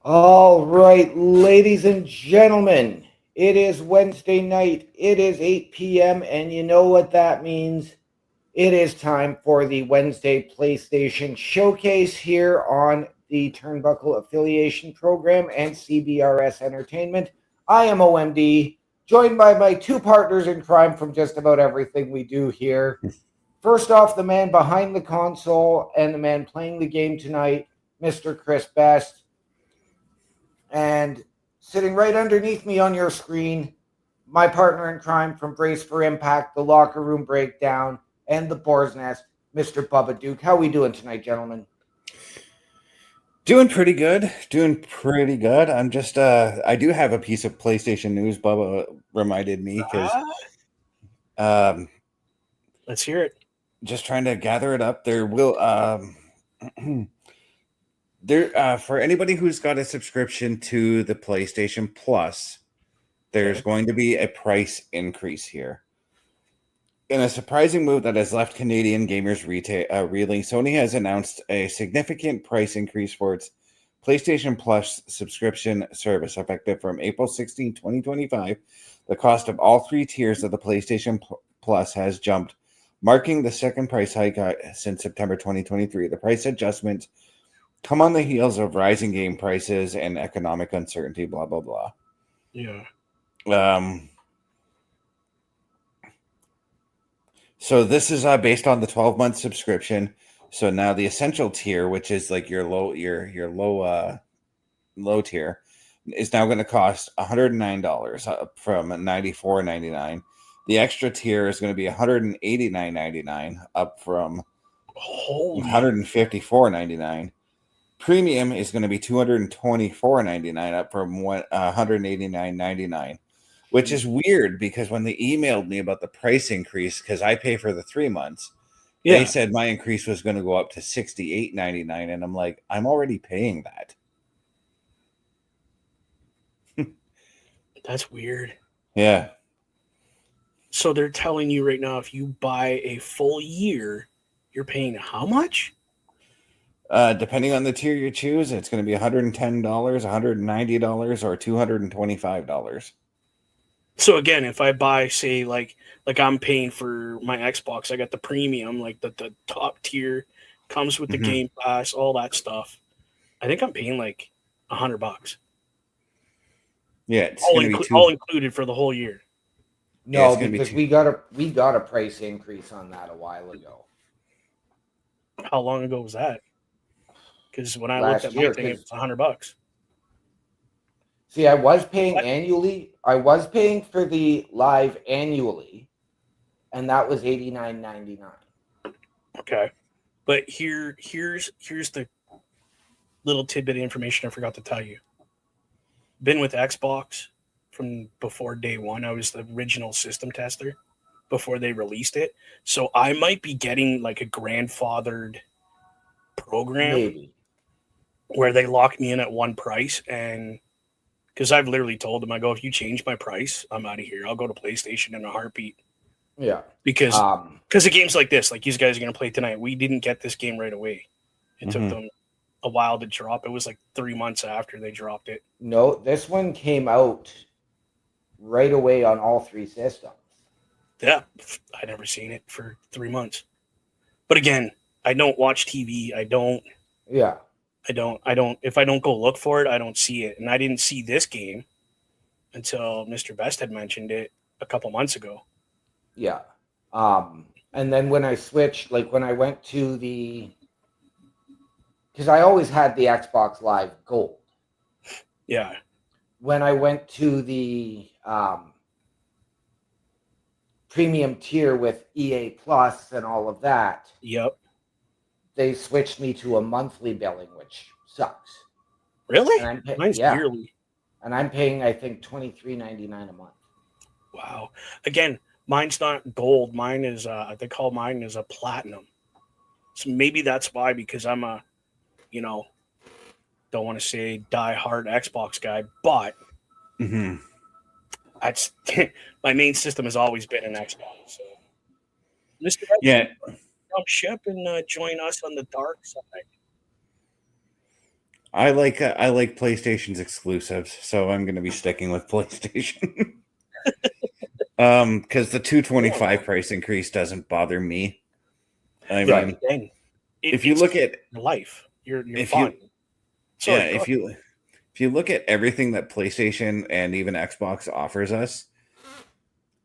All right, ladies and gentlemen, it is Wednesday night. It is 8 p.m., and you know what that means. It is time for the Wednesday PlayStation Showcase here on the Turnbuckle Affiliation Program and CBRS Entertainment. I am OMD, joined by my two partners in crime from just about everything we do here. First off, the man behind the console and the man playing the game tonight, Mr. Chris Best. And sitting right underneath me on your screen, my partner in crime from Brace for Impact, the Locker Room Breakdown, and the Boar's Nest, Mr. Bubba Duke. How we doing tonight, gentlemen? Doing pretty good. I'm just I do have a piece of PlayStation news. Bubba reminded me because let's hear it. Just trying to gather it up. There will for anybody who's got a subscription to the PlayStation Plus, there's going to be a price increase here. In a surprising move that has left Canadian gamers reeling, Sony has announced a significant price increase for its PlayStation Plus subscription service effective from April 16, 2025. The cost of all three tiers of the PlayStation Plus has jumped, marking the second price hike since September 2023. The price adjustments come on the heels of rising game prices and economic uncertainty, blah, blah, blah. Yeah. So this is based on the 12-month subscription. So now the essential tier, which is like your low tier, is now going to cost $109 up from $94.99. The extra tier is going to be $189.99 up from $154.99. Premium is going to be $224.99 up from $189.99. Which is weird because when they emailed me about the price increase, because I pay for the 3 months, they said my increase was going to go up to $68.99, and I'm like, I'm already paying that. That's weird. Yeah. So they're telling you right now, if you buy a full year, you're paying how much? Depending on the tier you choose, it's going to be $110, $190, or $225. So again, if I buy, say, like I'm paying for my Xbox, I got the premium, like the top tier, comes with the Game Pass, all that stuff. I think I'm paying like $100. Yeah, it's all included for the whole year. No, because we got a price increase on that a while ago. How long ago was that? Because when I looked at my thing, it was $100. See, I was paying annually. I was paying for the live annually, and that was $89.99. Okay, but here's the little tidbit of information I forgot to tell you. Been with Xbox from before day one. I was the original system tester before they released it, so I might be getting like a grandfathered program, maybe, where they lock me in at one price. And because I've literally told them, I go, if you change my price, I'm out of here. I'll go to PlayStation in a heartbeat. Yeah. Because of games like this, like these guys are going to play tonight, we didn't get this game right away. It took them a while to drop. It was like 3 months after they dropped it. No, this one came out right away on all three systems. Yeah, I'd never seen it for 3 months. But again, I don't watch TV. I don't. If I don't go look for it, I don't see it. And I didn't see this game until Mr. Best had mentioned it a couple months ago. Yeah. And then when I switched, like when I went to because I always had the Xbox Live Gold. Yeah. When I went to the premium tier with EA Plus and all of that. Yep. They switched me to a monthly billing, which sucks. Really? Mine's yearly. And I'm paying, I think, $23.99 a month. Wow. Again, mine's not gold. Mine is, they call mine is a platinum. So maybe that's why, because I'm a, don't want to say die-hard Xbox guy, but that's my main system has always been an Xbox. So, Mr. Come ship and join us on the dark side. I like PlayStation's exclusives, so I'm going to be sticking with PlayStation. Because the 225 price increase doesn't bother me. I But mean, again, if you look at your life, you're if fine. you Sorry, yeah, if you look at everything that PlayStation and even Xbox offers us,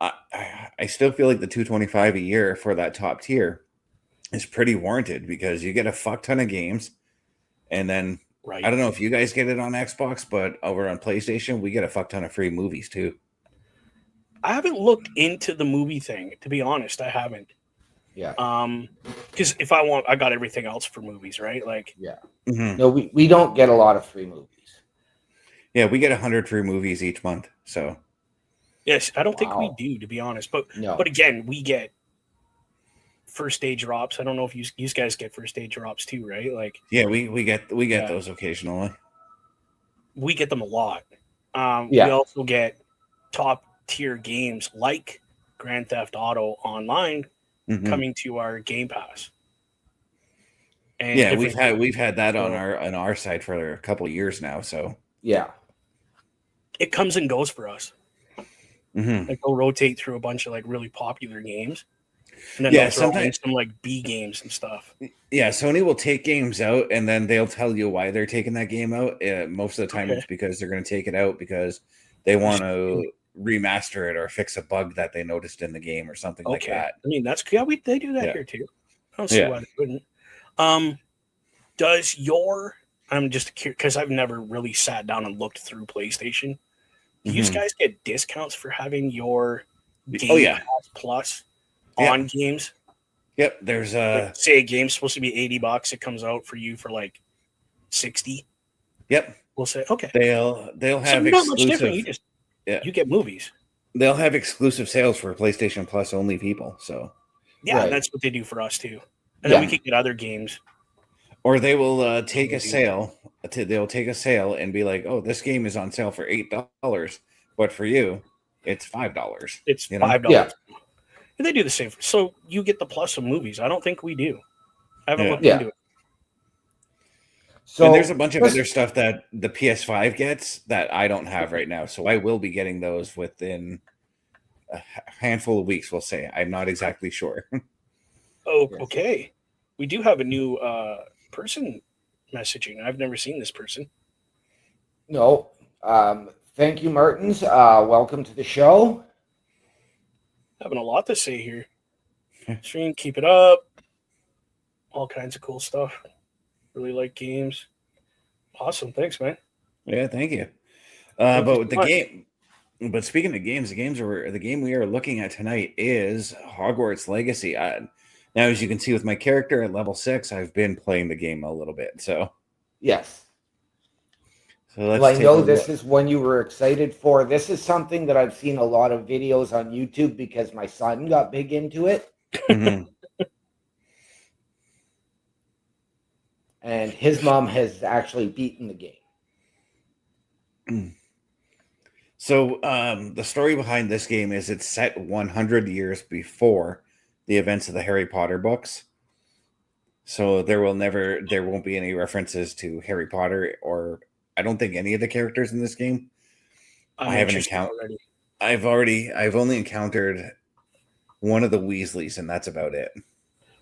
I still feel like the 225 a year for that top tier is pretty warranted because you get a fuck ton of games, and then right. I don't know if you guys get it on Xbox, but over on PlayStation, we get a fuck ton of free movies too. I haven't looked into the movie thing, to be honest. I haven't. Yeah. Because if I want, I got everything else for movies, right? Like, Yeah. Mm-hmm. No, we don't get a lot of free movies. Yeah, we get 100 free movies each month. So yes, I don't think we Wow. do, to be honest. But No. again, we get first day drops. I don't know if you guys get first day drops too, right? Like, yeah, we get Yeah. those occasionally. we get them a lot. Yeah. We also get top tier games like Grand Theft Auto Online Mhm. coming to our Game Pass. And Yeah, different we've had that on So- our side for a couple of years now. So Yeah. it comes and goes for us. Mhm. Like they'll rotate through a bunch of like really popular games, and then Yeah, they'll throw in sometimes- some like B games and stuff. yeah, Sony will take games out and then they'll tell you why they're taking that game out. Most of the time, Okay. it's because they're going to take it out because they want to remaster it or fix a bug that they noticed in the game or something like Okay, that. I mean they do that Yeah. here too. I don't see Yeah. why they wouldn't. Does your I'm just curious because I've never really sat down and looked through PlayStation. Do you Mhm. guys get discounts for having your Game Oh, yeah. Pass Plus Yeah. on games? Yep, there's Like, say a game's supposed to be $80, it comes out for you for like 60. yep, We'll say okay. they'll So have not much different. exclusive You get movies. they'll have exclusive sales for PlayStation Plus only people. So Yeah, Right. that's what they do for us too. And then we Yeah. can get other games. or they will take a sale. They'll take a sale and be like, "Oh, this game is on sale for $8, but for you, it's $5." It's You know? $5. And they do the same. So you get the plus of movies. I don't think we do. I haven't Yeah. looked Yeah. into it. So And there's a bunch of just- other stuff that the PS5 gets that I don't have right now. So I will be getting those within a handful of weeks, we'll say. I'm not exactly sure. Oh, Yes. okay. We do have a new person messaging. I've never seen this person. No. Thank you, Martins. Welcome to the show. Having a lot to say here. Stream, keep it up. All kinds of cool stuff. Really like games. Awesome. Thanks, man. Yeah, thank you. Thank you But so with the much. game, but speaking of games, the game we are looking at tonight is Hogwarts Legacy. Now, as you can see with my character at level 6, I've been playing the game a little bit. So Yes. let's Well, I take know a this look. is one you were excited for. This is something that I've seen a lot of videos on YouTube because my son got big into it. Mhm. And his mom has actually beaten the game. So the story behind this game is it's set 100 years before the events of the Harry Potter books. So there won't be any references to Harry Potter, or I don't think any of the characters in this game. I haven't interested encountered. already. I've only encountered one of the Weasleys, and that's about it.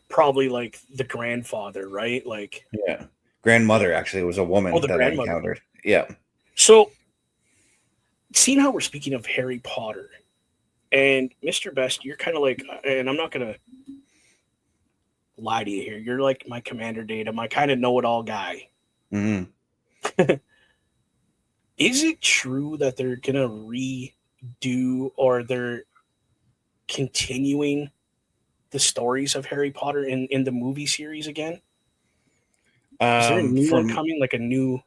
Probably like the grandfather, right? Like, Yeah, grandmother actually was a woman Oh, the that I grandmother. encountered. Yeah, so seeing how we're speaking of Harry Potter and Mr. Best, you're kind of like, and I'm not gonna lie to you here. You're like my commander data, my kind of know-it-all guy. hmm Is it true that they're gonna redo or they're continuing the stories of Harry Potter in the movie series again? Is there a new one coming? Like a new?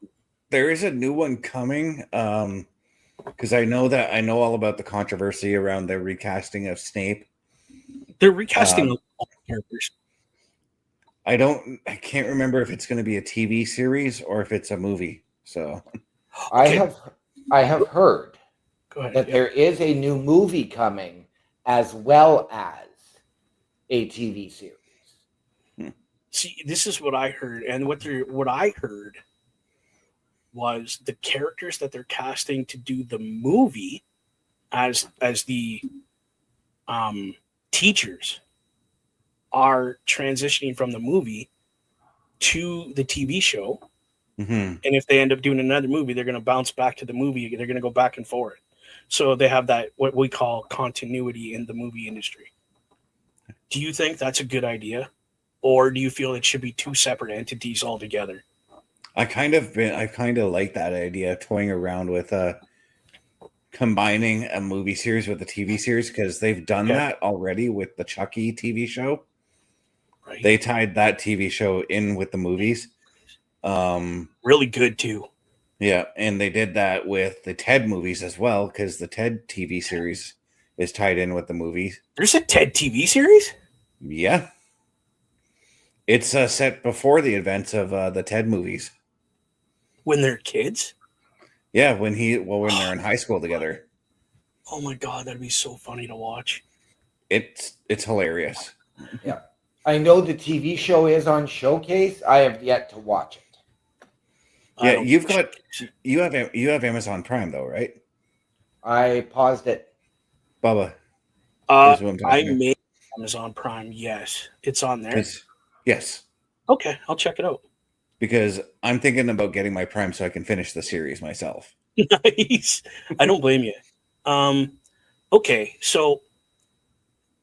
There is a new one coming. Because I know all about the controversy around the recasting of Snape. They're recasting all the characters. I can't remember if it's going to be a TV series or if it's a movie. So I have heard Go ahead. that there is a new movie coming as well as a TV series. See, this is what I heard, and what I heard was the characters that they're casting to do the movie as the teachers are transitioning from the movie to the TV show. Mm-hmm. And if they end up doing another movie, they're going to bounce back to the movie. They're going to go back and forth. So they have that, what we call continuity in the movie industry. Do you think that's a good idea? Or do you feel it should be two separate entities altogether? I kind of like that idea, toying around with combining a movie series with a TV series, because they've done that already with the Chucky TV show. Right. They tied that TV show in with the movies. Really good too. Yeah, and they did that with the Ted movies as well, because the Ted TV series is tied in with the movies. There's a Ted TV series? Yeah. It's set before the events of the Ted movies. When they're kids? Yeah, when they're in high school together. Oh my god, that'd be so funny to watch. It's hilarious. Yeah. I know the TV show is on Showcase. I have yet to watch it. Yeah, you have Amazon Prime though, right? I paused it. Bubba. I made Amazon Prime. Yes, it's on there. Yes. Okay, I'll check it out. Because I'm thinking about getting my Prime so I can finish the series myself. Nice. I don't blame you. Okay, so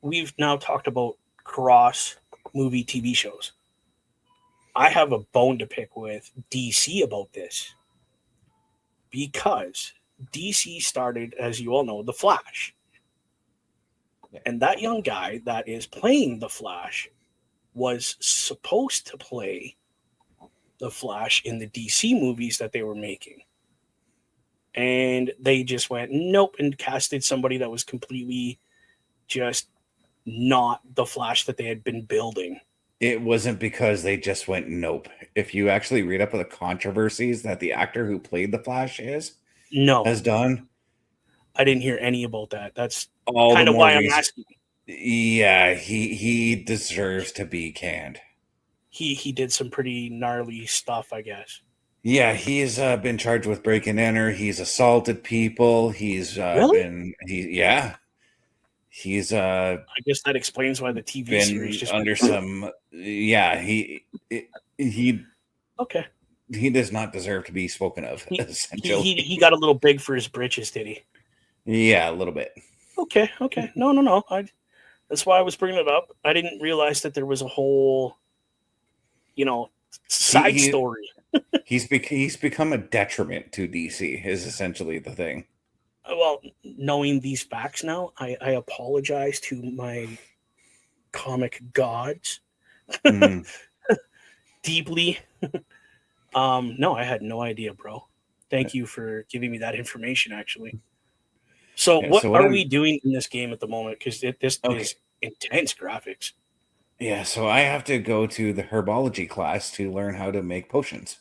we've now talked about cross movie TV shows. I have a bone to pick with DC about this, because DC started, as you all know, The Flash. Yeah. And that young guy that is playing The Flash was supposed to play The Flash in the DC movies that they were making. And they just went, nope, and casted somebody that was completely just not the Flash that they had been building. It wasn't because they just went nope. If you actually read up on the controversies that the actor who played the Flash has done, I didn't hear any about that. That's all kind of why I'm asking. Yeah, he deserves to be canned. He did some pretty gnarly stuff, I guess. Yeah, he's been charged with break and enter. He's assaulted people. He's really? He's I guess that explains why the TV series just under some. Yeah, he okay. He does not deserve to be spoken of. Essentially, he got a little big for his britches, did he? Yeah, a little bit. Okay. No. That's why I was bringing it up. I didn't realize that there was a whole, side story. He's become a detriment to DC. Is essentially the thing. Well, knowing these facts now, I apologize to my comic gods deeply. No, I had no idea, bro. Thank you for giving me that information, actually. So what are we doing in this game at the moment? Because this is intense graphics. Yeah, so I have to go to the herbology class to learn how to make potions.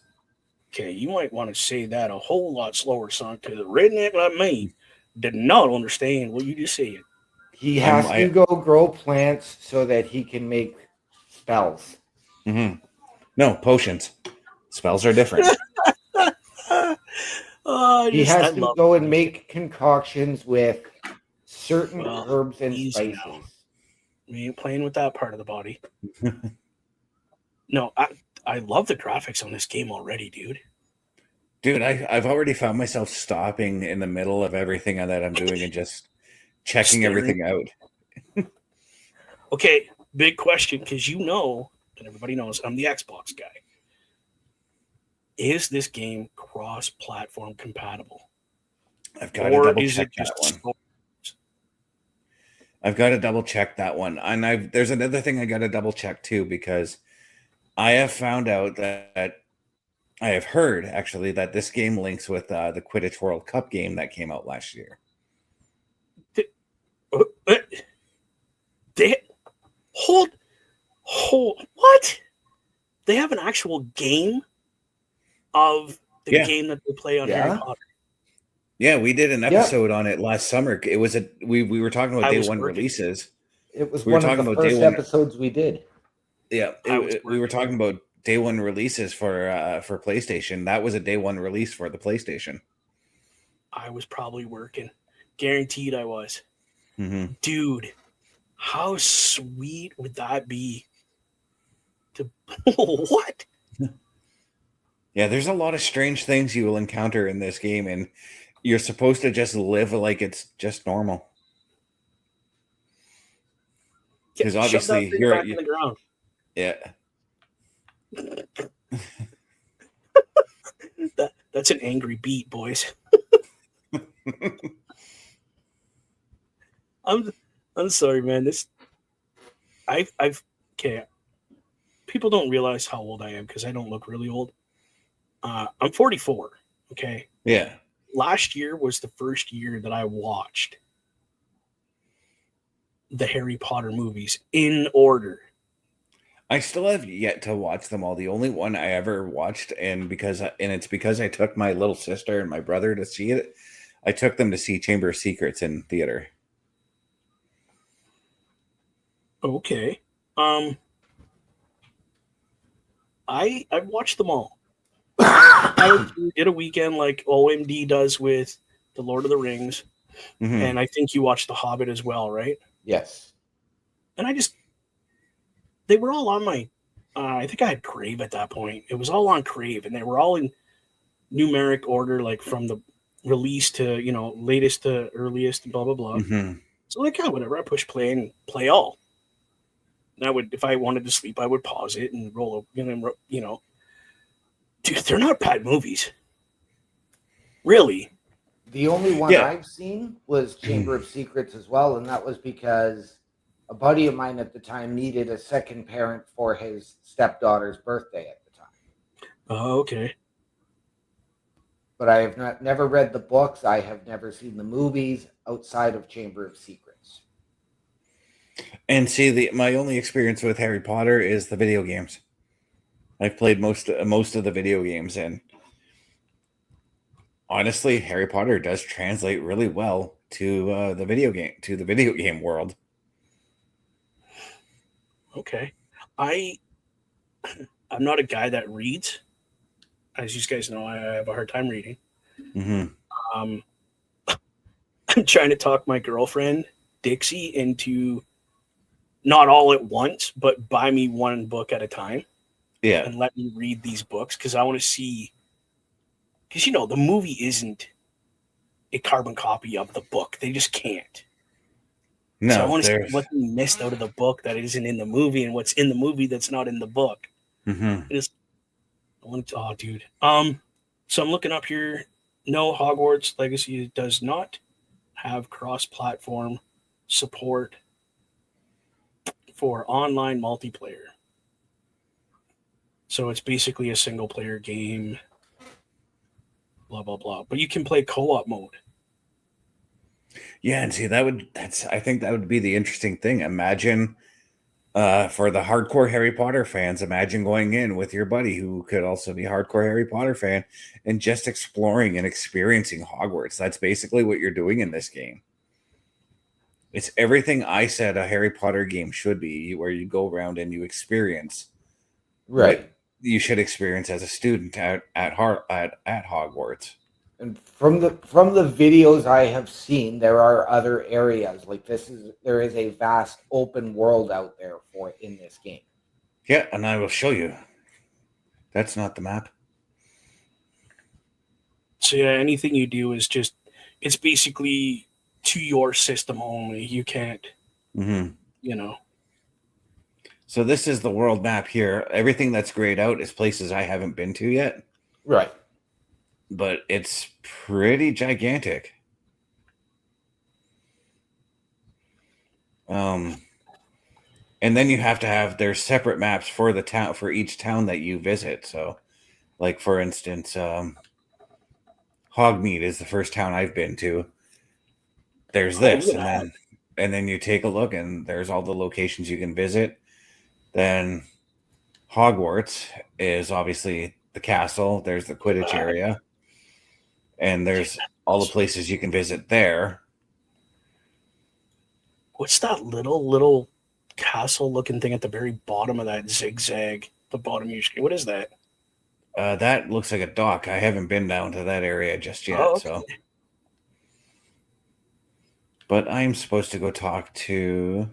Okay, you might want to say that a whole lot slower, son, because a redneck like me did not understand what you just said. He has to go grow plants so that he can make spells. Mm-hmm. No, potions. Spells are different. He has to go and make concoctions with certain herbs and spices. Now. We ain't playing with that part of the body. No, I love the graphics on this game already, dude. Dude, I've already found myself stopping in the middle of everything that I'm doing and just checking everything out. Okay, big question, because and everybody knows, I'm the Xbox guy. Is this game cross-platform compatible? I've got to double check that one. I've got to double check that one. And there's another thing I got to double check too, because I have found out that I have heard actually that this game links with the Quidditch World Cup game that came out last year. What? They have an actual game of the game that they play on Harry Potter. Yeah, we did an episode on it last summer. It was we were talking about day one releases. It was one of the first episodes we did. Yeah, we were talking about day one releases for PlayStation. That was a day one release for the PlayStation. I was probably working. Guaranteed I was. Mm-hmm. Dude, how sweet would that be? To what? Yeah, there's a lot of strange things you will encounter in this game, and you're supposed to just live like it's just normal. Because Shove that obviously thing back in the ground. yeah. That's an angry beat, boys. I'm sorry, man. I've okay. People don't realize how old I am because I don't look really old. I'm 44. Okay. Yeah. Last year was the first year that I watched the Harry Potter movies in order. I still have yet to watch them all. The only one I ever watched, and it's because I took my little sister and my brother to see it. I took them to see Chamber of Secrets in theater. Okay. I've watched them all. I did a weekend like OMD does with the Lord of the Rings, Mm-hmm. and I think you watched The Hobbit as well, right? Yes. And they were all on my. I think I had Crave at that point. It was all on Crave, and they were all in numeric order, like from the release to latest to earliest, blah blah blah. Mm-hmm. So like, yeah, whatever. I push play and play all. And I would, if I wanted to sleep, I would pause it and roll. Dude, they're not bad movies. Really. The only one Yeah. I've seen was Chamber of Secrets as well, and that was because a buddy of mine at the time needed a second parent for his stepdaughter's birthday at the time. Oh, okay. But I have never read the books. I have never seen the movies outside of Chamber of Secrets. And see, my only experience with Harry Potter is the video games. I've played most of the video games, and honestly, Harry Potter does translate really well to the video game world. Okay. I'm not a guy that reads. As you guys know, I have a hard time reading. Mm-hmm. I'm trying to talk my girlfriend, Dixie, into not all at once, but buy me one book at a time. Yeah. And let me read these books because I want to see. Because, the movie isn't a carbon copy of the book. They just can't. No, so I want to see what they missed out of the book that isn't in the movie and what's in the movie that's not in the book. Mm-hmm. Oh, dude. So I'm looking up here. No, Hogwarts Legacy does not have cross-platform support for online multiplayer. So it's basically a single-player game. Blah blah blah. But you can play co-op mode. Yeah, and see, I think that would be the interesting thing. Imagine for the hardcore Harry Potter fans, imagine going in with your buddy who could also be a hardcore Harry Potter fan and just exploring and experiencing Hogwarts. That's basically what you're doing in this game. It's everything I said a Harry Potter game should be, where you go around and you experience what you should experience as a student at Hogwarts. And from the videos I have seen, there are other areas like there is a vast open world out there in this game. Yeah, and I will show you. That's not the map. So yeah, anything you do is it's basically to your system only. You can't, So this is the world map here. Everything that's grayed out is places I haven't been to yet. Right. But it's pretty gigantic. And then you have to there's separate maps for the town, for each town that you visit. So, like for instance, Hogmeade is the first town I've been to. There's this, and then you take a look, and there's all the locations you can visit. Then Hogwarts is obviously the castle. There's the Quidditch area. And there's all the places you can visit there. What's that little castle looking thing at the very bottom of that zigzag? the bottom of your screen. What is that? That looks like a dock. I haven't been down to that area just yet. Oh, okay. So, but I'm supposed to go talk to.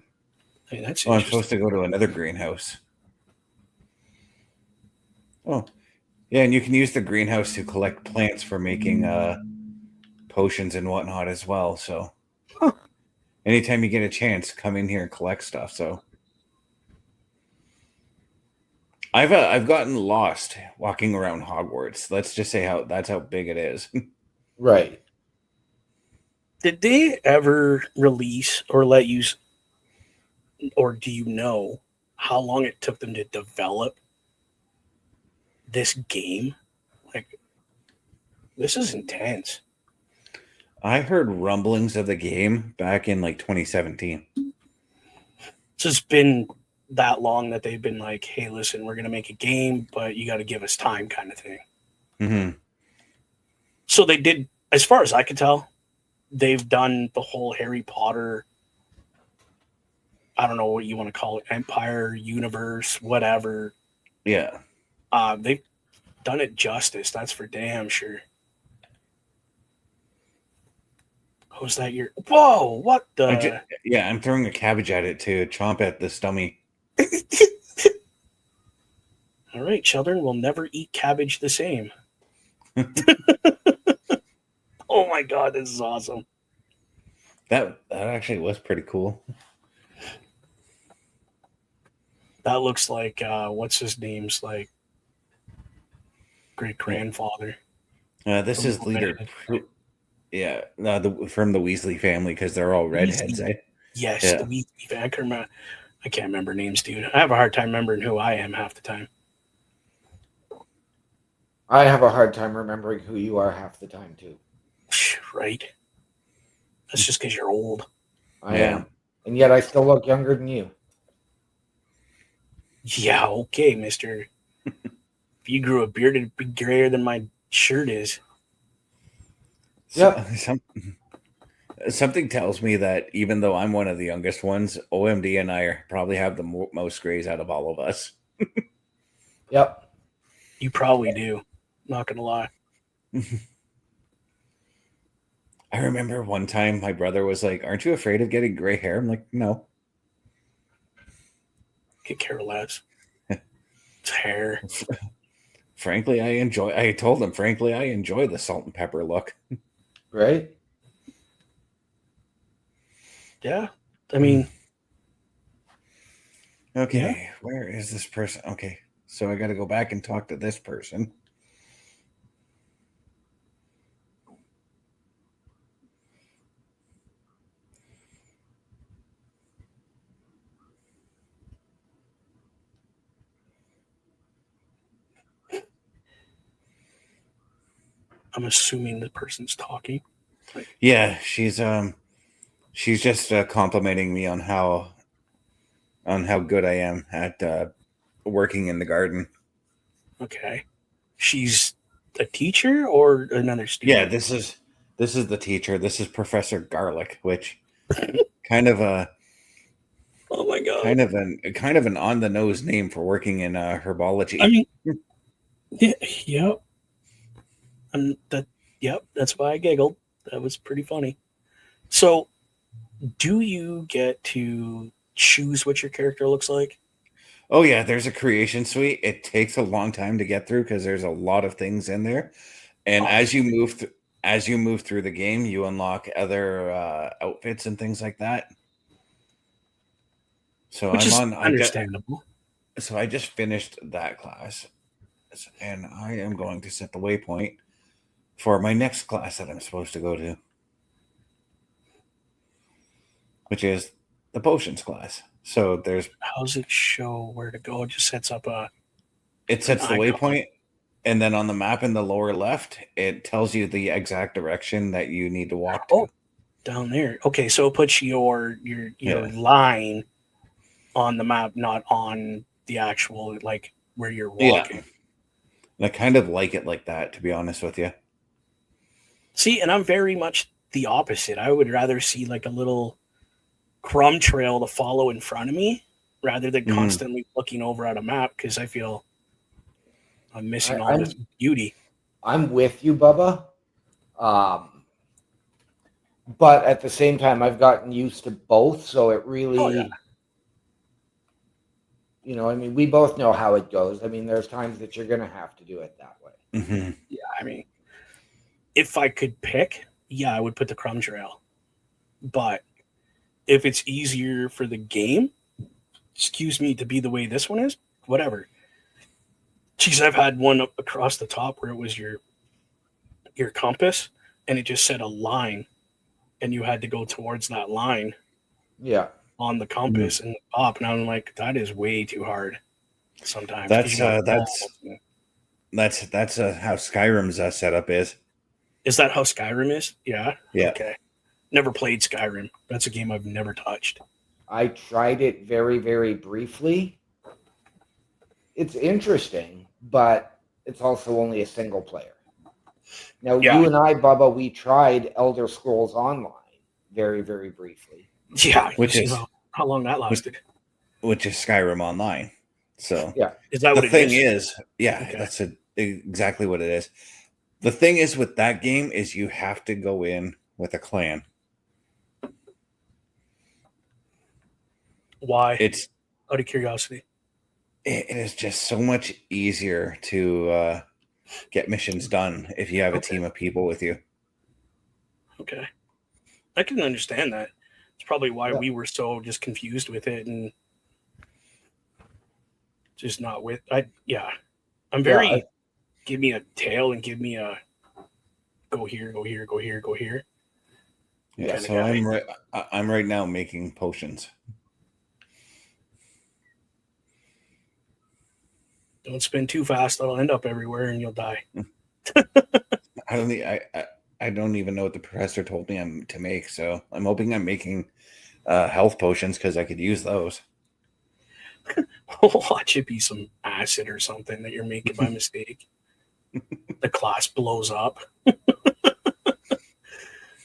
Hey, that's Oh, I'm interesting. supposed to go to another greenhouse. Oh, yeah, and you can use the greenhouse to collect plants for making potions and whatnot as well. So, Huh. anytime you get a chance, come in here and collect stuff. So, I've gotten lost walking around Hogwarts. Let's just say that's how big it is. Right. Did they ever release or let you, or do you know how long it took them to develop this game? Like, this is intense. I heard rumblings of the game back in like 2017. It's just been that long that they've been like, hey, listen, we're going to make a game, but you got to give us time, kind of thing. Mm-hmm. So they did, as far as I could tell, they've done the whole Harry Potter, I don't know what you want to call it, empire, universe, whatever. Yeah. They've done it justice. That's for damn sure. Was that your? Whoa! What the? I'm throwing a cabbage at it to chomp at the stummy. All right, children will never eat cabbage the same. Oh my god, this is awesome. That actually was pretty cool. That looks like what's his name's like great grandfather. This is leader. Yeah, from the Weasley family because they're all redheads. Weasley. Yes, Yeah. the Weasley. I can't remember names, dude. I have a hard time remembering who I am half the time. I have a hard time remembering who you are half the time too. Right. That's just because you're old. I am, and yet I still look younger than you. Yeah, okay, mister. If you grew a beard, it'd be grayer than my shirt is. Yep. Something tells me that even though I'm one of the youngest ones, OMD and I probably have the most grays out of all of us. Yep. You probably do. Not gonna lie. I remember one time my brother was like, "Aren't you afraid of getting gray hair?" I'm like, "No." Could care less. It's hair. Frankly, I told him, frankly, I enjoy the salt and pepper look. Right? Yeah. I mean, okay, where is this person? Okay, so I got to go back and talk to this person. I'm assuming the person's talking. Yeah, she's just complimenting me on how good I am at working in the garden. Okay. She's a teacher or another student? Yeah, this is the teacher. This is Professor Garlic, which kind of a oh my god, kind of an on the nose name for working in herbology. I mean, yep. That's why I giggled. That was pretty funny. So, do you get to choose what your character looks like? Oh yeah, there's a creation suite. It takes a long time to get through because there's a lot of things in there, and as you move through the game, you unlock other outfits and things like that. So Which is understandable. So I just finished that class, and I am going to set the waypoint for my next class that I'm supposed to go to, which is the potions class. So there's how's it show where to go? It just sets up it sets the waypoint, and then on the map in the lower left, it tells you the exact direction that you need to walk to. Oh, down there. Okay, so it puts your line on the map, not on the actual like where you're walking. Yeah. And I kind of like it like that, to be honest with you. See, and I'm very much the opposite. I would rather see like a little crumb trail to follow in front of me rather than Mhm. constantly looking over at a map because I feel I'm missing all I'm this beauty. I'm with you, Bubba. But at the same time, I've gotten used to both, so it really, Oh, yeah. I mean, we both know how it goes. I mean, there's times that you're gonna have to do it that way. Mhm. Yeah, I mean, if I could pick, yeah, I would put the crumb trail. But if it's easier for the game, excuse me, to be the way this one is, whatever. Geez, I've had one up across the top where it was your compass, and it just said a line, and you had to go towards that line Yeah. on the compass and up. And I'm like, that is way too hard sometimes because That's you got that's balls. that's how Skyrim's setup is. Is that how Skyrim is? Yeah. Yeah. Okay. Never played Skyrim. That's a game I've never touched. I tried it very, very briefly. It's interesting, but it's also only a single player. Now, Yeah. you and I, Bubba, we tried Elder Scrolls Online very, very briefly. Yeah. Which You've is- seen how long that lasted. which is Skyrim Online. So Yeah. Is that the what it thing is? is, yeah, Okay. that's exactly what it is. The thing is with that game is you have to go in with a clan. Why? It's Out of curiosity. it is just so much easier to get missions done if you have a team of people with you. Okay. I can understand that. It's probably why Yeah. we were so just confused with it and just not with yeah. I'm very Yeah, give me a tail and give me a go here, go here, go here, go here. Yeah, Kinda so guy. I'm right now making potions. Don't spin too fast, that'll end up everywhere and you'll die. I don't e- I don't even know what the professor told me I'm to make, so I'm hoping I'm making health potions because I could use those. Watch it be some acid or something that you're making by mistake. The class blows up.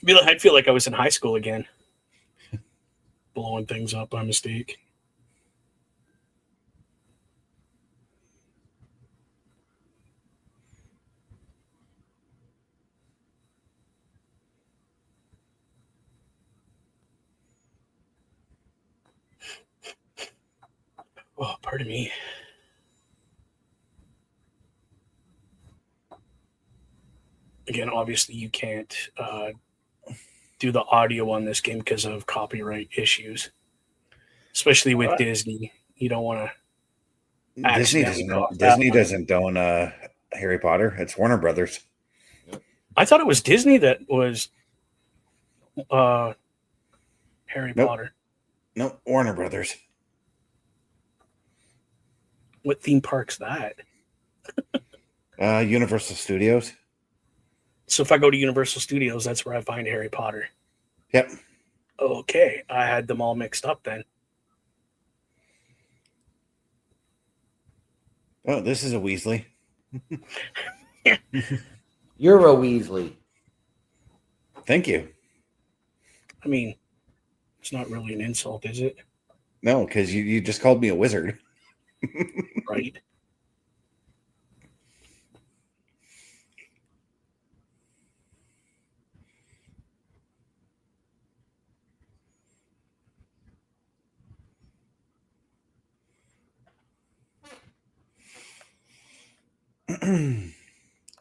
I'd feel like I was in high school again. Blowing things up by mistake. Oh, pardon me. Again, obviously you can't do the audio on this game because of copyright issues, especially with Disney. You don't want to accidentally cross that Disney line. doesn't own Harry Potter. It's Warner Brothers. I thought it was Disney that was Harry Nope. Potter. Nope, Warner Brothers. What theme park's that? Universal Studios. So if I go to Universal Studios, that's where I find Harry Potter. Yep. Okay, I had them all mixed up then. Oh, this is a Weasley. you're a Weasley. Thank you. I mean, it's not really an insult, is it? No, because you just called me a wizard. Right?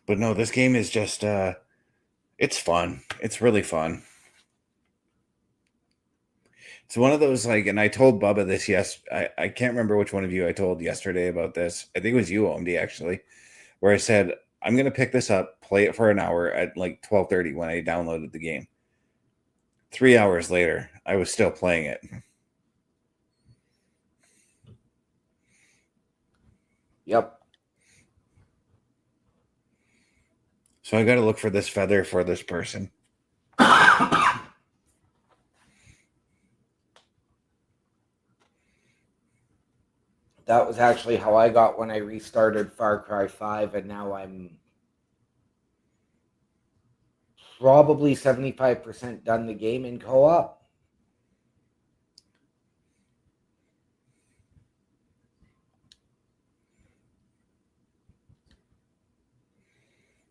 But no, this game is just it's fun. It's really fun. It's one of those and I told Bubba this. Yes, I can't remember which one of you I told yesterday about this. I think it was you, OMD, actually, where I said I'm gonna pick this up, play it for an hour at like 12:30 when I downloaded the game. 3 hours later, I was still playing it. Yep. So I got to look for this feather for this person. That was actually how I got when I restarted Far Cry 5, and now I'm probably 75% done the game in co-op.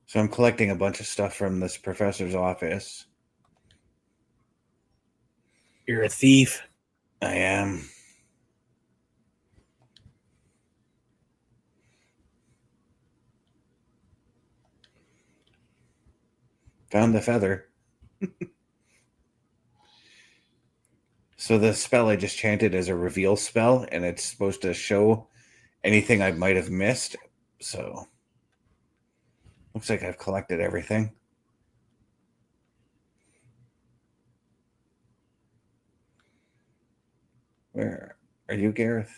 So I'm collecting a bunch of stuff from this professor's office. You're a thief. I am. Found the feather. So the spell I just chanted is a reveal spell, and it's supposed to show anything I might have missed. So looks like I've collected everything. Where are you, Gareth?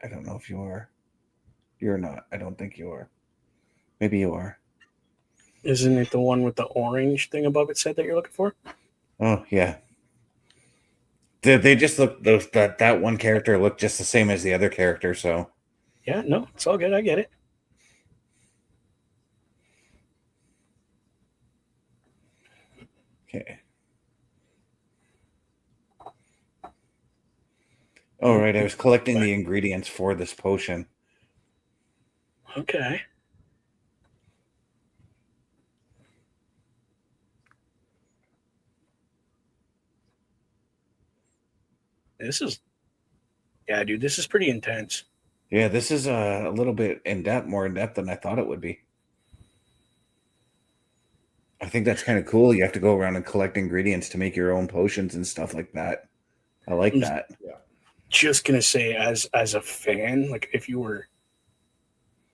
I don't know if you are. You're not. I don't think you are. Maybe you are. Isn't it the one with the orange thing above it said that you're looking for? Oh, yeah. They just look, that one character looked just the same as the other character, so. Yeah, no, it's all good. I get it. Okay. All right, I was collecting the ingredients for this potion. Okay. This is, yeah, dude, this is pretty intense. Yeah, this is a little bit more in depth than I thought it would be. I think that's kind of cool. You have to go around and collect ingredients to make your own potions and stuff like that. I like that. Yeah. Just gonna say, as a fan, like if you're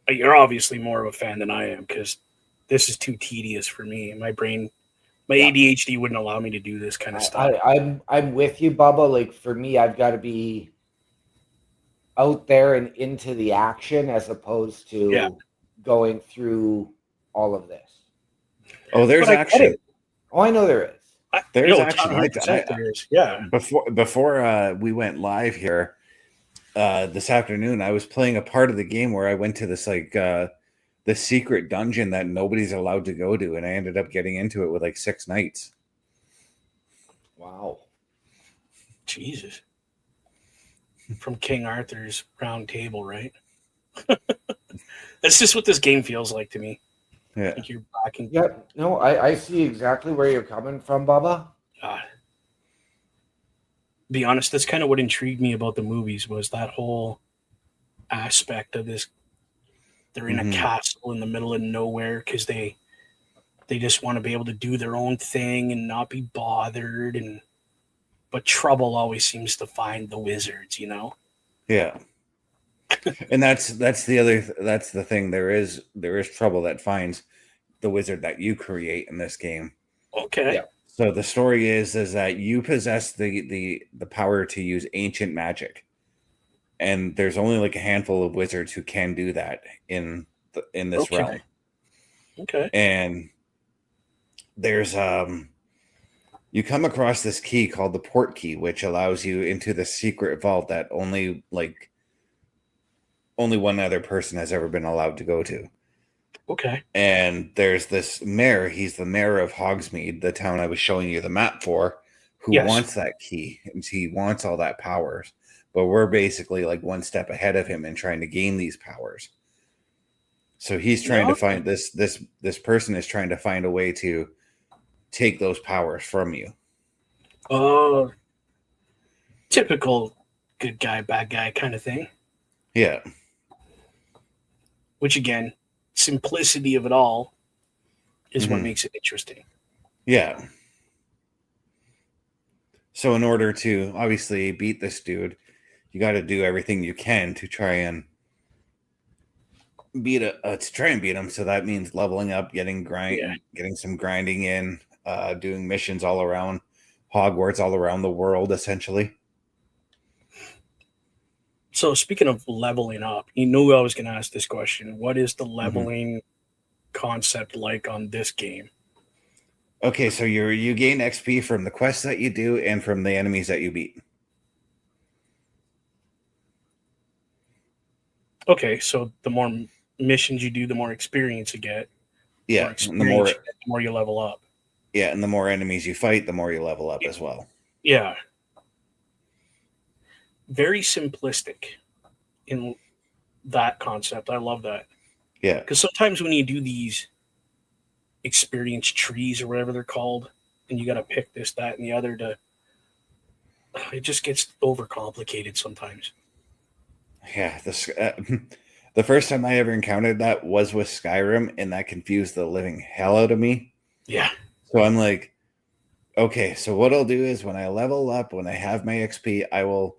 obviously more of a fan than I am, because this is too tedious for me. My brain, my ADHD wouldn't allow me to do this kind of stuff. I'm with you, Bubba. Like for me, I've got to be out there and into the action as opposed to going through all of this. Oh, there's action. Oh, I know there is. There's action. There is. Yeah. Before we went live here this afternoon, I was playing a part of the game where I went to this the secret dungeon that nobody's allowed to go to, and I ended up getting into it with like 6 knights. Wow. Jesus. From King Arthur's round table, right? That's just what this game feels like to me. Yeah. Like you're back in. Yeah, no, I see exactly where you're coming from, Bubba. Be honest, that's kind of what intrigued me about the movies was that whole aspect of this. They're in a castle in the middle of nowhere because they just want to be able to do their own thing and not be bothered, but trouble always seems to find the wizards, you know? Yeah. And that's the thing. There is trouble that finds the wizard that you create in this game. Okay. Yeah. So the story is that you possess the power to use ancient magic, and there's only like a handful of wizards who can do that in this realm. Okay. And there's you come across this key called the port key, which allows you into the secret vault that only one other person has ever been allowed to go to. Okay. And there's this mayor. He's the mayor of Hogsmeade, the town I was showing you the map for, who wants that key, and he wants all that powers. But we're basically like one step ahead of him in trying to gain these powers. So he's trying to find this person is trying to find a way to take those powers from you. Oh, typical good guy, bad guy kind of thing. Yeah. Which again, simplicity of it all is what makes it interesting. Yeah. So in order to obviously beat this dude, you got to do everything you can to try and beat him. So that means leveling up, getting some grinding in, doing missions all around Hogwarts, all around the world, essentially. So speaking of leveling up, you knew I was going to ask this question. What is the leveling concept like on this game? Okay, so you gain XP from the quests that you do and from the enemies that you beat. Okay, so the more missions you do, the more experience you get. Yeah, the more you level up. Yeah, and the more enemies you fight, the more you level up as well. Yeah. Very simplistic in that concept. I love that. Yeah. Because sometimes when you do these experience trees or whatever they're called, and you got to pick this, that, and the other to. It just gets overcomplicated sometimes. Yeah, the first time I ever encountered that was with Skyrim, and that confused the living hell out of me. Yeah. So I'm like, okay, so what I'll do is when I level up, when I have my XP, I will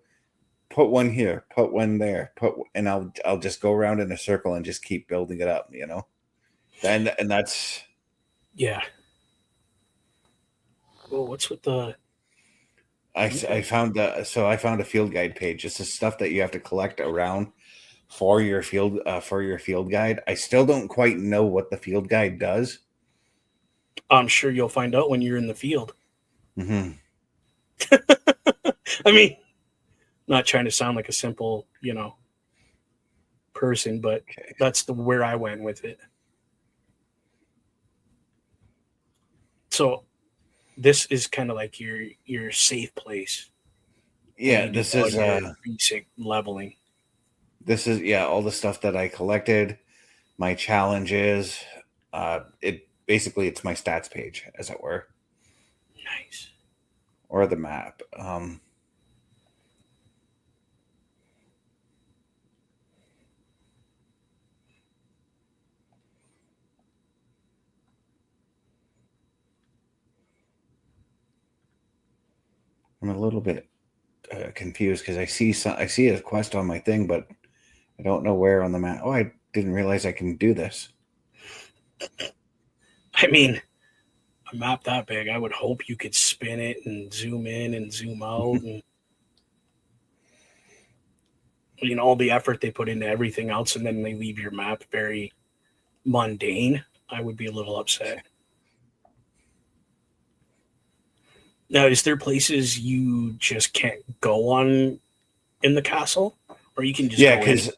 put one here, put one there, and I'll just go around in a circle and just keep building it up, you know. And that's Yeah. Well, what's with the? I found I found a field guide page. It's the stuff that you have to collect around for your field guide. I still don't quite know what the field guide does. I'm sure you'll find out when you're in the field. Mm-hmm. I mean, not trying to sound like a simple, person, but Okay. that's where I went with it. So this is kind of like your safe place. Yeah, this is your basic leveling. all the stuff that I collected, my challenges. It's my stats page, as it were, Nice. or the map. I'm a little bit confused because I see a quest on my thing, but I don't know where on the map. Oh, I didn't realize I can do this. I mean, a map that big, I would hope you could spin it and zoom in and zoom out, and all the effort they put into everything else, and then they leave your map very mundane. I would be a little upset. Now, is there places you just can't go on in the castle, or you can just Yeah, go because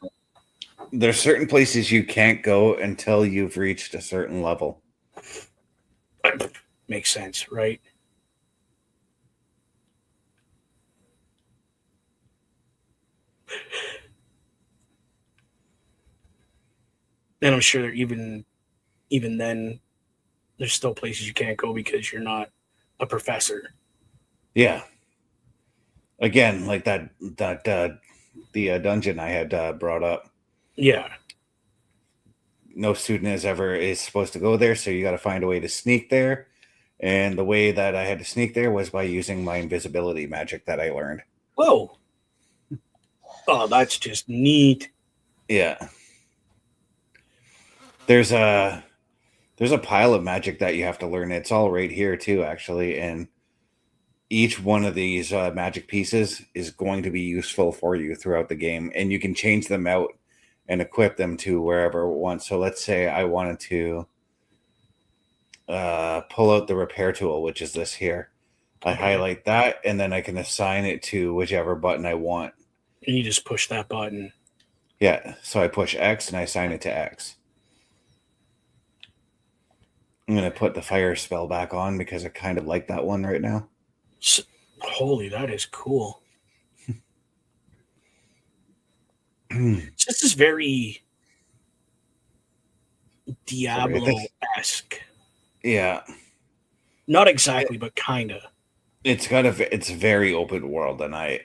there's certain places you can't go until you've reached a certain level. Makes sense, right? And I'm sure even then, there's still places you can't go because you're not a professor. Yeah. Again, like the dungeon I had brought up. Yeah. No student is supposed to go there, so you got to find a way to sneak there. And the way that I had to sneak there was by using my invisibility magic that I learned. Whoa. Oh, that's just neat. Yeah. There's a pile of magic that you have to learn. It's all right here too, actually, and each one of these magic pieces is going to be useful for you throughout the game, and you can change them out and equip them to wherever you want. So let's say I wanted to pull out the repair tool, which is this here. I highlight that, and then I can assign it to whichever button I want. And you just push that button. Yeah, so I push X and I assign it to X. I'm going to put the fire spell back on because I kind of like that one right now. Holy, that is cool. This is very Diablo-esque. Yeah. Not exactly, but kind of. It's very open world, and I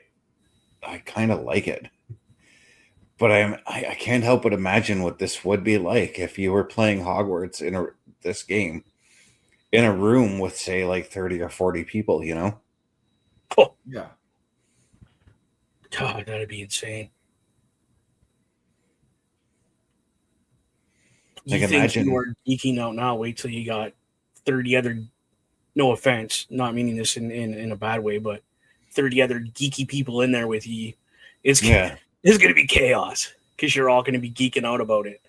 kind of like it. But I can't help but imagine what this would be like if you were playing Hogwarts in this game in a room with, say, like 30 or 40 people, you know? Oh, Yeah. God, that'd be insane. You think imagine you are geeking out now? Wait till you got 30 other. No offense, not meaning this in a bad way, but 30 other geeky people in there with you. It's going to be chaos because you're all going to be geeking out about it.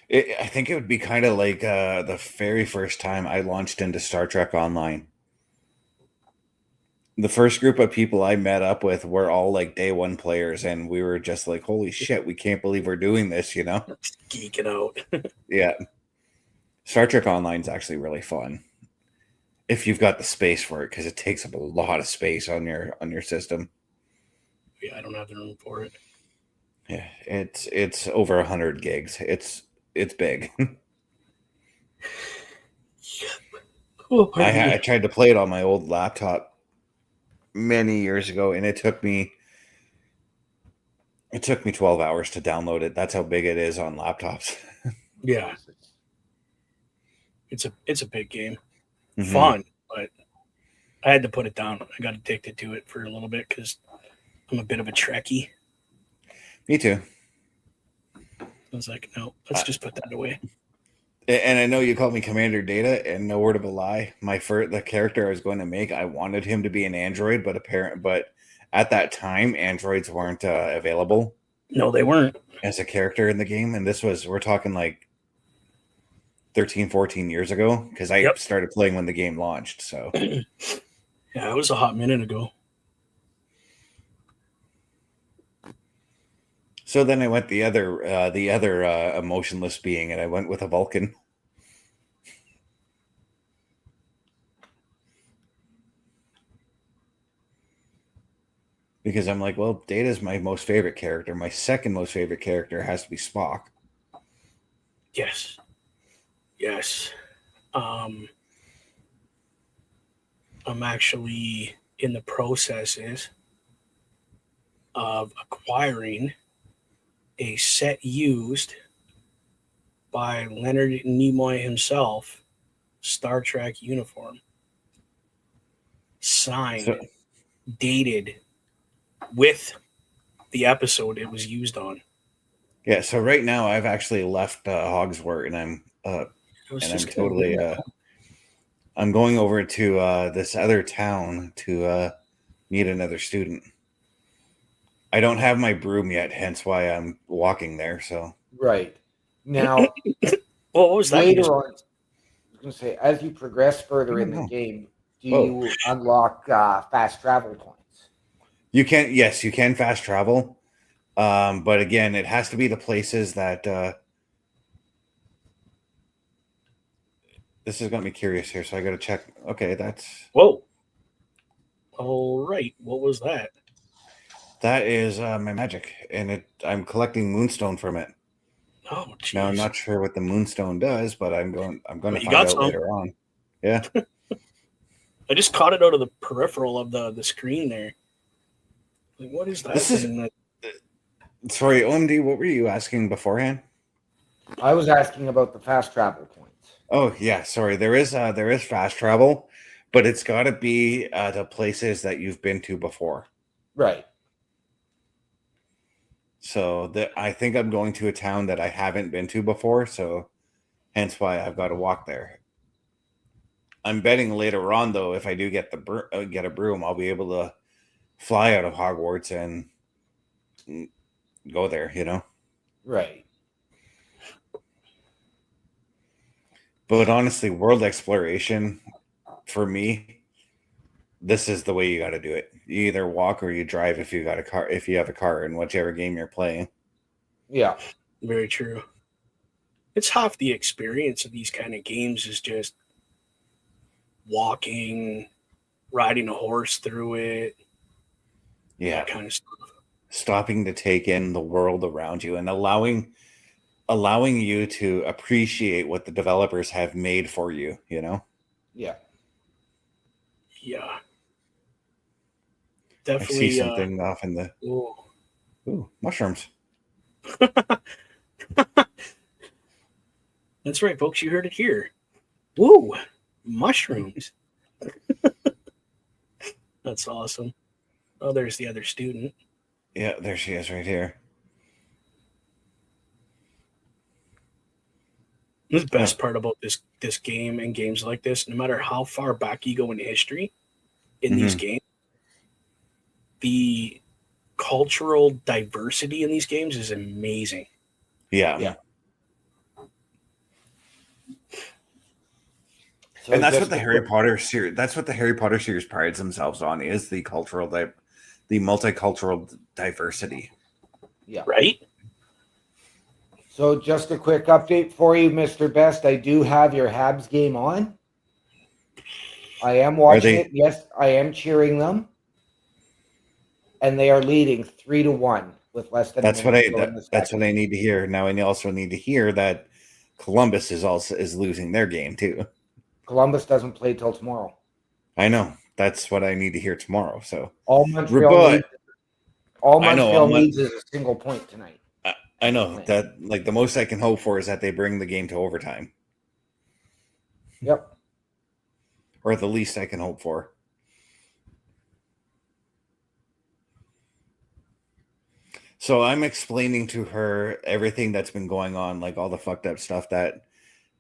I think it would be kind of like the very first time I launched into Star Trek Online. The first group of people I met up with were all like day one players, and we were just like, holy shit, we can't believe we're doing this, you know? Geeking out. Yeah. Star Trek Online is actually really fun if you've got the space for it, because it takes up a lot of space on your system. Yeah, I don't have the room for it. Yeah, it's over 100 gigs. It's big. Oh, pardon me. I tried to play it on my old laptop many years ago, and it took me 12 hours to download it. That's how big it is on laptops. Yeah, it's a big game. Mhm. Fun, but I had to put it down. I got addicted to it for a little bit because I'm a bit of a Trekkie. Me too. I was like, no, let's just put that away. And I know you called me Commander Data, and no word of a lie. The character I was going to make, I wanted him to be an android, but at that time, androids weren't available No, they weren't. as a character in the game. And we're talking like 13, 14 years ago, because I Yep. started playing when the game launched. So Yeah, it was a hot minute ago. So then I went the other emotionless being, and I went with a Vulcan. Because I'm like, well, Data's my most favorite character. My second most favorite character has to be Spock. Yes. I'm actually in the processes of acquiring a set used by Leonard Nimoy himself Star Trek uniform, signed, So, dated with the episode it was used on. yeah. So right now I've actually left Hogsworth, and I'm going over to this other town to meet another student. I don't have my broom yet, hence why I'm walking there. So Right. Now, Well, what was that? later on, I was going to say, as you progress further I in don't the know. game, do Whoa. you unlock fast travel points? you can fast travel, but again, it has to be the places that. This is going to be curious here, so I got to check. Okay, Whoa. All right. What was that? that is my magic, and I'm collecting moonstone from it. Oh, jeez. Now I'm not sure what the moonstone does, but I'm going to But you find got out some. later on. Yeah. I just caught it out of the peripheral of the screen there. Like, what is that This is- thing? Sorry, OMD, what were you asking beforehand? I was asking about the fast travel points. Oh yeah, sorry. There is fast travel, but it's got to be to places that you've been to before. Right. So I think I'm going to a town that I haven't been to before, so hence why I've got to walk there. I'm betting later on, though, if I do get get a broom, I'll be able to fly out of Hogwarts and go there. Right. But honestly, world exploration, for me, this is the way you got to do it. You either walk or you drive if you got a car. If you have a car in whichever game you're playing. Yeah. Very true. It's half the experience of these kind of games is just walking, riding a horse through it, Yeah, that kind of stuff. stopping to take in the world around you and allowing you to appreciate what the developers have made for you. Yeah. Yeah. I Definitely. see something off in the ooh, mushrooms. That's right, folks. You heard it here. Woo! Mushrooms. That's awesome. Oh, there's the other student. Yeah, there she is right here. The best part about this game and games like this, no matter how far back you go in history in these games, the cultural diversity in these games is amazing. Yeah. So And that's just what the Harry Potter series. That's what the Harry Potter series prides themselves on, is the the multicultural diversity. Yeah. Right? So just a quick update for you, Mr. Best. I do have your Habs game on. I am watching it. Yes, I am cheering them. And they are leading 3-1 with less than That's a minute to go in the that's second. what I need to hear. Now I also need to hear that Columbus is losing their game too. Columbus doesn't play till tomorrow. I know. That's what I need to hear tomorrow. So All Montreal needs is a single point tonight. I know that, like, the most I can hope for is that they bring the game to overtime. Yep. Or the least I can hope for. So I'm explaining to her everything that's been going on, like all the fucked up stuff that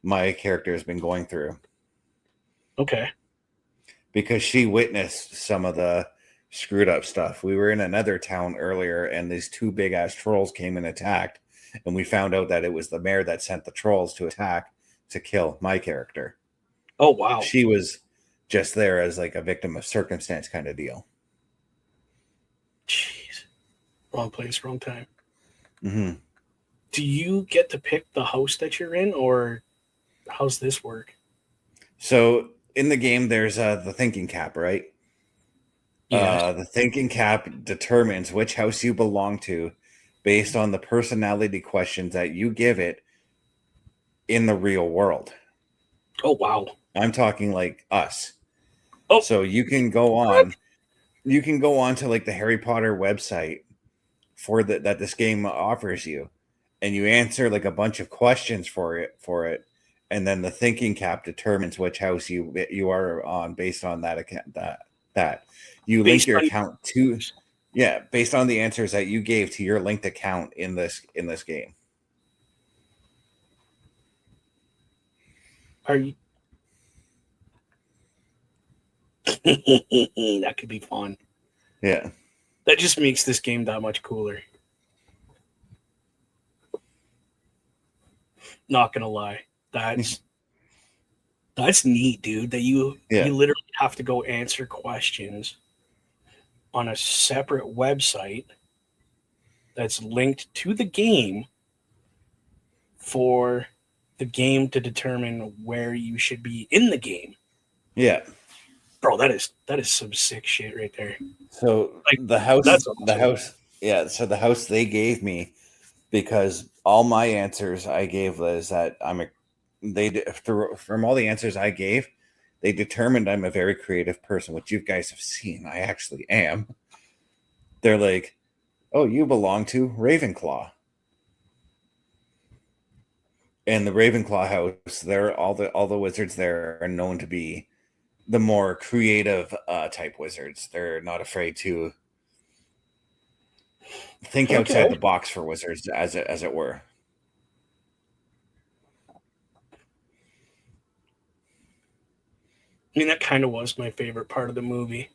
my character has been going through. Okay. Because she witnessed some of the screwed up stuff. We were in another town earlier, and these two big ass trolls came and attacked, and we found out that it was the mayor that sent the trolls to attack to kill my character. Oh wow. She was just there as like a victim of circumstance kind of deal. Jeez. Wrong place, wrong time. Mm-hmm. Do you get to pick the house that you're in, or how's this work? So in the game, there's the thinking cap, right? Yeah. The thinking cap determines which house you belong to based on the personality questions that you give it in the real world. Oh wow. I'm talking like us. Oh. So you can go on. You can go on to like the Harry Potter website that this game offers you, and you answer like a bunch of questions for it, and then the thinking cap determines which house you are on based on that account. That you link your account to, based on the answers that you gave to your linked account in this game. Are you? That could be fun. Yeah. That just makes this game that much cooler. Not gonna lie. That's neat, dude. That you literally have to go answer questions on a separate website that's linked to the game for the game to determine where you should be in the game. Yeah. Bro, that is some sick shit right there. So like, the house, awesome. So the house they gave me, because all my answers I gave was that from all the answers I gave, they determined I'm a very creative person, which you guys have seen. I actually am. They're like, oh, you belong to Ravenclaw. And the Ravenclaw house, all the wizards there are known to be the more creative type wizards. They're not afraid to think outside the box for wizards, as it were. I mean, that kind of was my favorite part of the movie.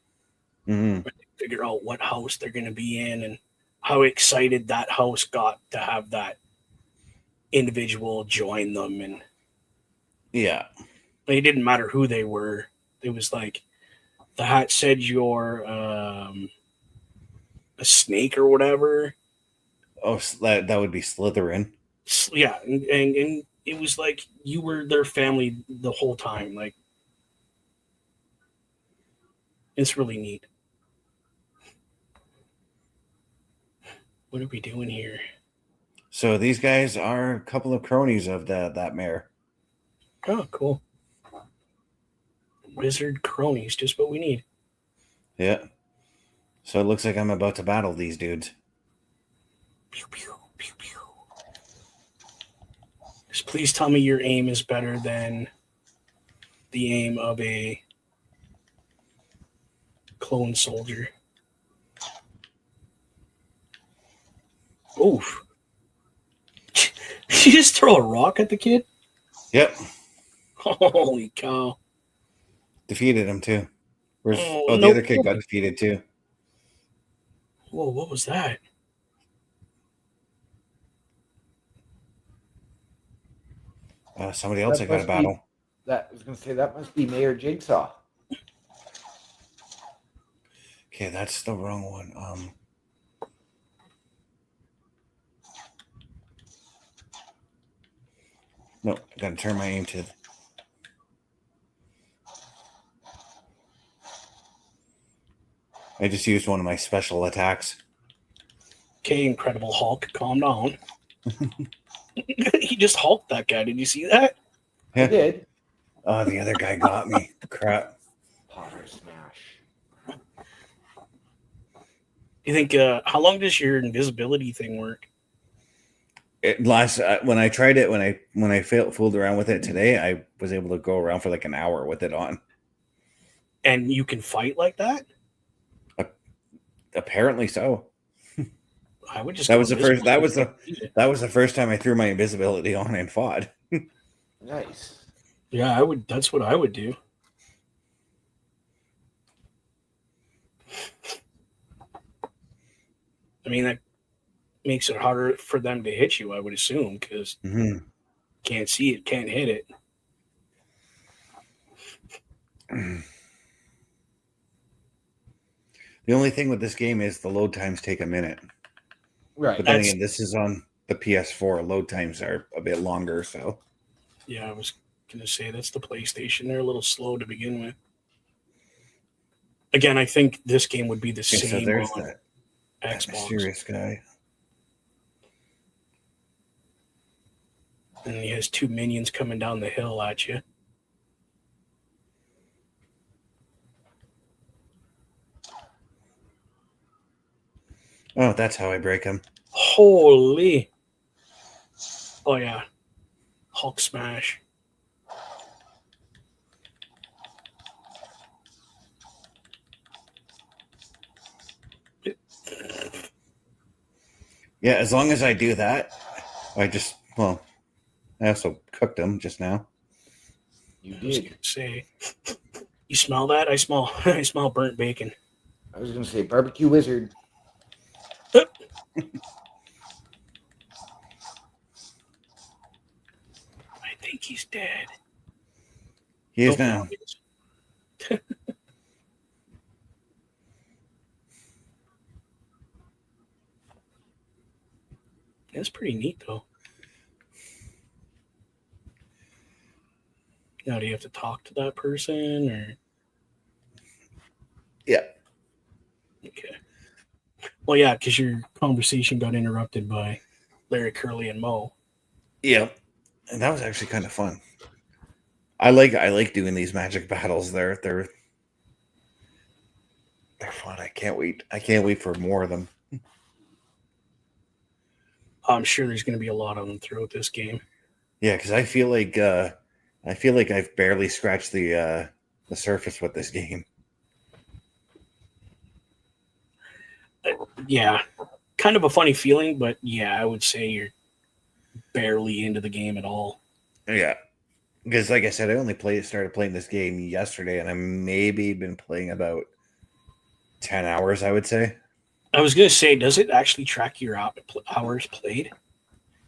Mm-hmm. When they figure out what house they're going to be in and how excited that house got to have that individual join them. And yeah, it didn't matter who they were. It was like the hat said you're a snake or whatever. Oh, that would be Slytherin. Yeah, and it was like you were their family the whole time. Like, it's really neat. What are we doing here? So these guys are a couple of cronies of that mayor. Oh, cool. Wizard cronies, just what we need. Yeah. So it looks like I'm about to battle these dudes. Pew, pew, pew, pew. Just please tell me your aim is better than the aim of a clone soldier. Oof. Did you just throw a rock at the kid? Yep. Holy cow. Defeated him too. The other kid got defeated too. Whoa, what was that? Somebody else I got a battle. I was going to say, that must be Mayor Jigsaw. Okay, that's the wrong one. No, I gotta turn my aim to. I just used one of my special attacks. Okay, Incredible Hulk, calm down. He just hulked that guy. Did you see that? I did. Oh, the other guy got me. Crap. Potter smash. You think? How long does your invisibility thing work? It last when I tried it when I fooled around with it today, I was able to go around for like an hour with it on. And you can fight like that? Apparently so. I would just. That go was the first. invisible. That was the first time I threw my invisibility on and fought. Nice. Yeah, I would. That's what I would do. I mean, that makes it harder for them to hit you, I would assume, because can't see it, can't hit it. The only thing with this game is the load times take a minute. Right. But then again, this is on the PS4. Load times are a bit longer, so. Yeah, I was going to say that's the PlayStation. They're a little slow to begin with. Again, I think this game would be the Okay, same so there's on that Xbox. mysterious guy. And he has two minions coming down the hill at you. Oh, that's how I break him. Holy. Oh, yeah. Hulk smash. Yeah, as long as I do that, I also cooked him just now. You I was did. going to say, you smell that? I smell burnt bacon. I was going to say barbecue wizard. I think he's dead. He is now. That's pretty neat, though. Now, do you have to talk to that person, or? Yeah. Okay. Well, yeah, because your conversation got interrupted by Larry, Curly, and Mo. Yeah. And that was actually kind of fun. I like doing these magic battles. They're fun. I can't wait for more of them. I'm sure there's going to be a lot of them throughout this game. Yeah, because I feel like I've barely scratched the surface with this game. Yeah, kind of a funny feeling, but yeah, I would say you're barely into the game at all. Yeah, because like I said, I only started playing this game yesterday, and I maybe been playing about 10 hours, I would say. I was going to say, does it actually track your hours played?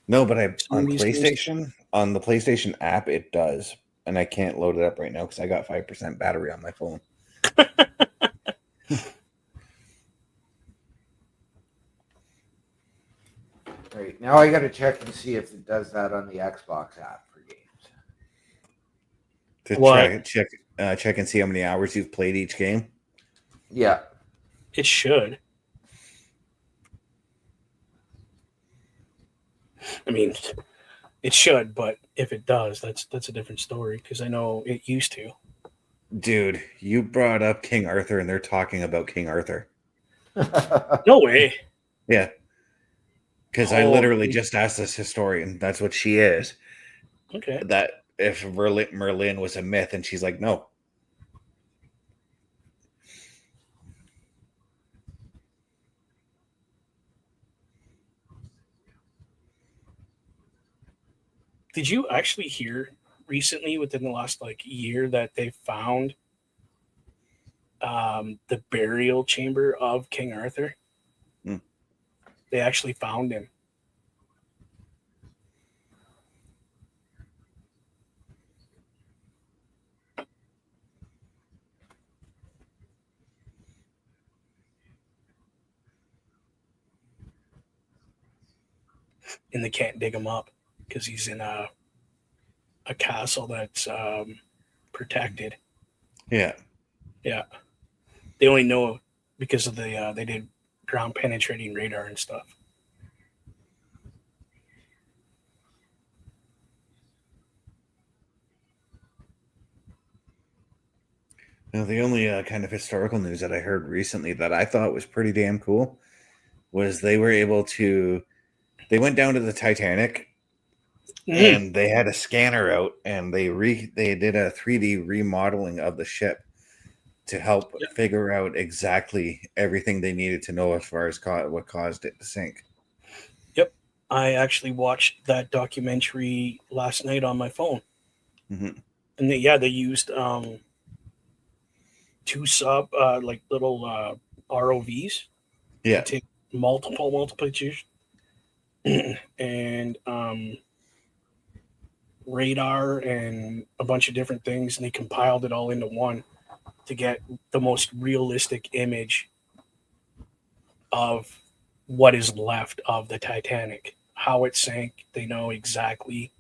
No, but On the PlayStation app, it does, and I can't load it up right now because I got 5% battery on my phone. Right. Now I got to check and see if it does that on the Xbox app for games. To check and see how many hours you've played each game. Yeah. It should. I mean, it should, but if it does, that's a different story because I know it used to. Dude, you brought up King Arthur, and they're talking about King Arthur. No way. Yeah. Because I literally just asked this historian, that's what she is. Okay. That if Merlin was a myth, and she's like, no. Did you actually hear recently, within the last year, that they found the burial chamber of King Arthur? They actually found him. And they can't dig him up because he's in a castle that's protected. Yeah. Yeah. They only know because of they did ground penetrating radar and stuff. Now, the only kind of historical news that I heard recently that I thought was pretty damn cool was they were able to. They went down to the Titanic and they had a scanner out, and they did a 3D remodeling of the ship to help figure out exactly everything they needed to know as far as what caused it to sink. Yep. I actually watched that documentary last night on my phone. Mm-hmm. And they used two like little ROVs. Yeah. To take multiple pictures and radar and a bunch of different things, and they compiled it all into one to get the most realistic image of what is left of the Titanic, how it sank. They know exactly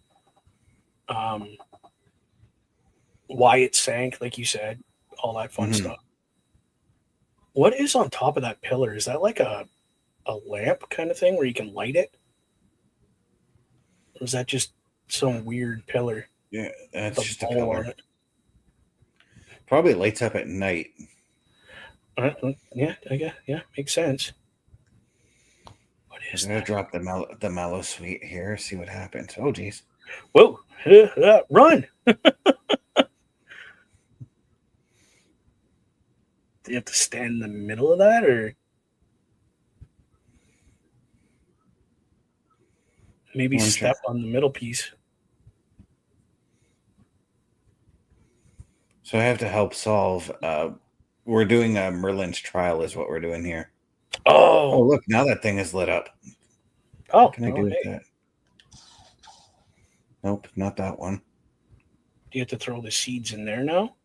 why it sank, like you said, all that fun stuff. What is on top of that pillar? Is that like a lamp kind of thing where you can light it? Or is that just some weird pillar? Yeah, that's just a pillar. Probably lights up at night. Yeah, I guess. Yeah, makes sense. What is I'm gonna drop the mallow sweet here, see what happens. Oh, geez. Whoa! Run! Do you have to stand in the middle of that, or maybe step on the middle piece? So I have to help solve. We're doing a Merlin's trial, is what we're doing here. Oh, look! Now that thing is lit up. Oh, what can I do with that? Nope, not that one. Do you have to throw the seeds in there now?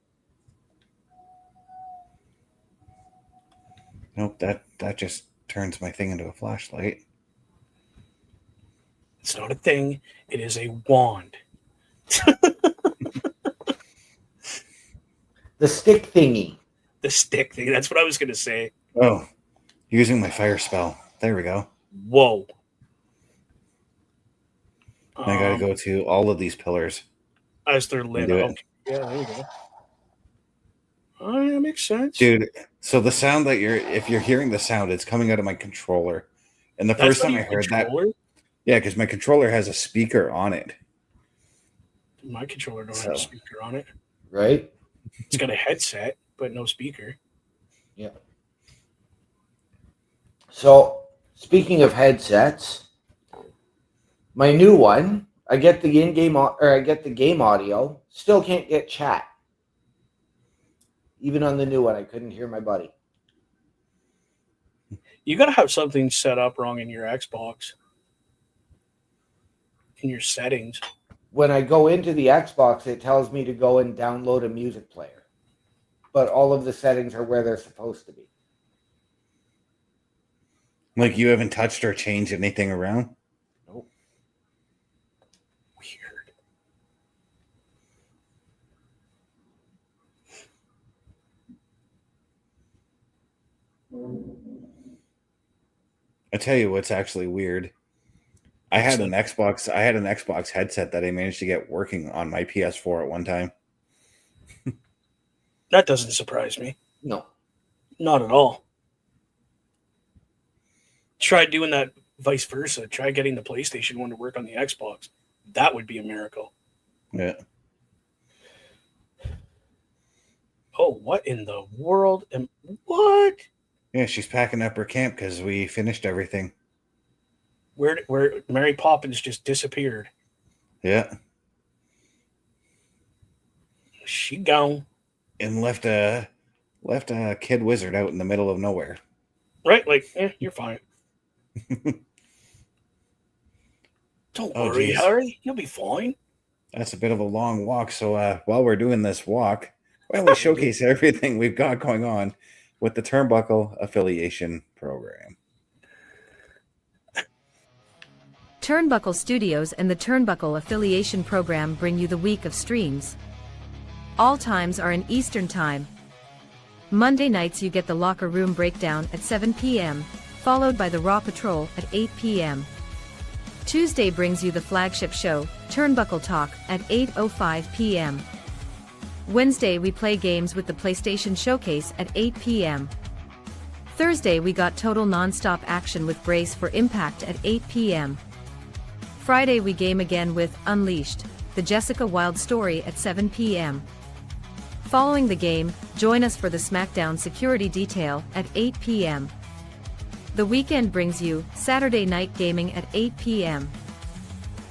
Nope, that just turns my thing into a flashlight. It's not a thing. It is a wand. The stick thingy. The stick thing. That's what I was going to say. Oh, using my fire spell. There we go. Whoa. I got to go to all of these pillars. As they're lit up. Yeah, there you go. Oh, that makes sense. Dude, so the sound that if you're hearing the sound, it's coming out of my controller. And the first time I heard that. Yeah, because my controller has a speaker on it. My controller don't have a speaker on it. Right? It's got a headset, but no speaker. Yeah. So, speaking of headsets, my new one, I get the in-game or I get the game audio, still can't get chat. Even on the new one, I couldn't hear my buddy. You got to have something set up wrong in your Xbox. In your settings. When I go into the Xbox, it tells me to go and download a music player. But all of the settings are where they're supposed to be. Like you haven't touched or changed anything around? Nope. Weird. I tell you what's actually weird. I had an Xbox headset that I managed to get working on my PS4 at one time. That doesn't surprise me. No. Not at all. Try doing that vice versa. Try getting the PlayStation one to work on the Xbox. That would be a miracle. Yeah. Oh, what in the world? What? Yeah, she's packing up her camp because we finished everything. Where Mary Poppins just disappeared. Yeah. She gone. And left a kid wizard out in the middle of nowhere. Right? Like, you're fine. Don't worry, Harry. You'll be fine. That's a bit of a long walk. So while we're doing this walk, why don't we showcase everything we've got going on with the Turnbuckle Affiliation Program. Turnbuckle Studios and the Turnbuckle Affiliation Program bring you the week of streams. All times are in Eastern Time. Monday nights you get the Locker Room Breakdown at 7 p.m., followed by the Raw Patrol at 8 p.m. Tuesday brings you the flagship show, Turnbuckle Talk, at 8:05 p.m. Wednesday we play games with the PlayStation Showcase at 8 p.m. Thursday we got total non-stop action with Brace for Impact at 8 p.m. Friday we game again with Unleashed, the Jessica Wilde story at 7 p.m. Following the game, join us for the SmackDown security detail at 8 p.m. The weekend brings you Saturday Night Gaming at 8 p.m.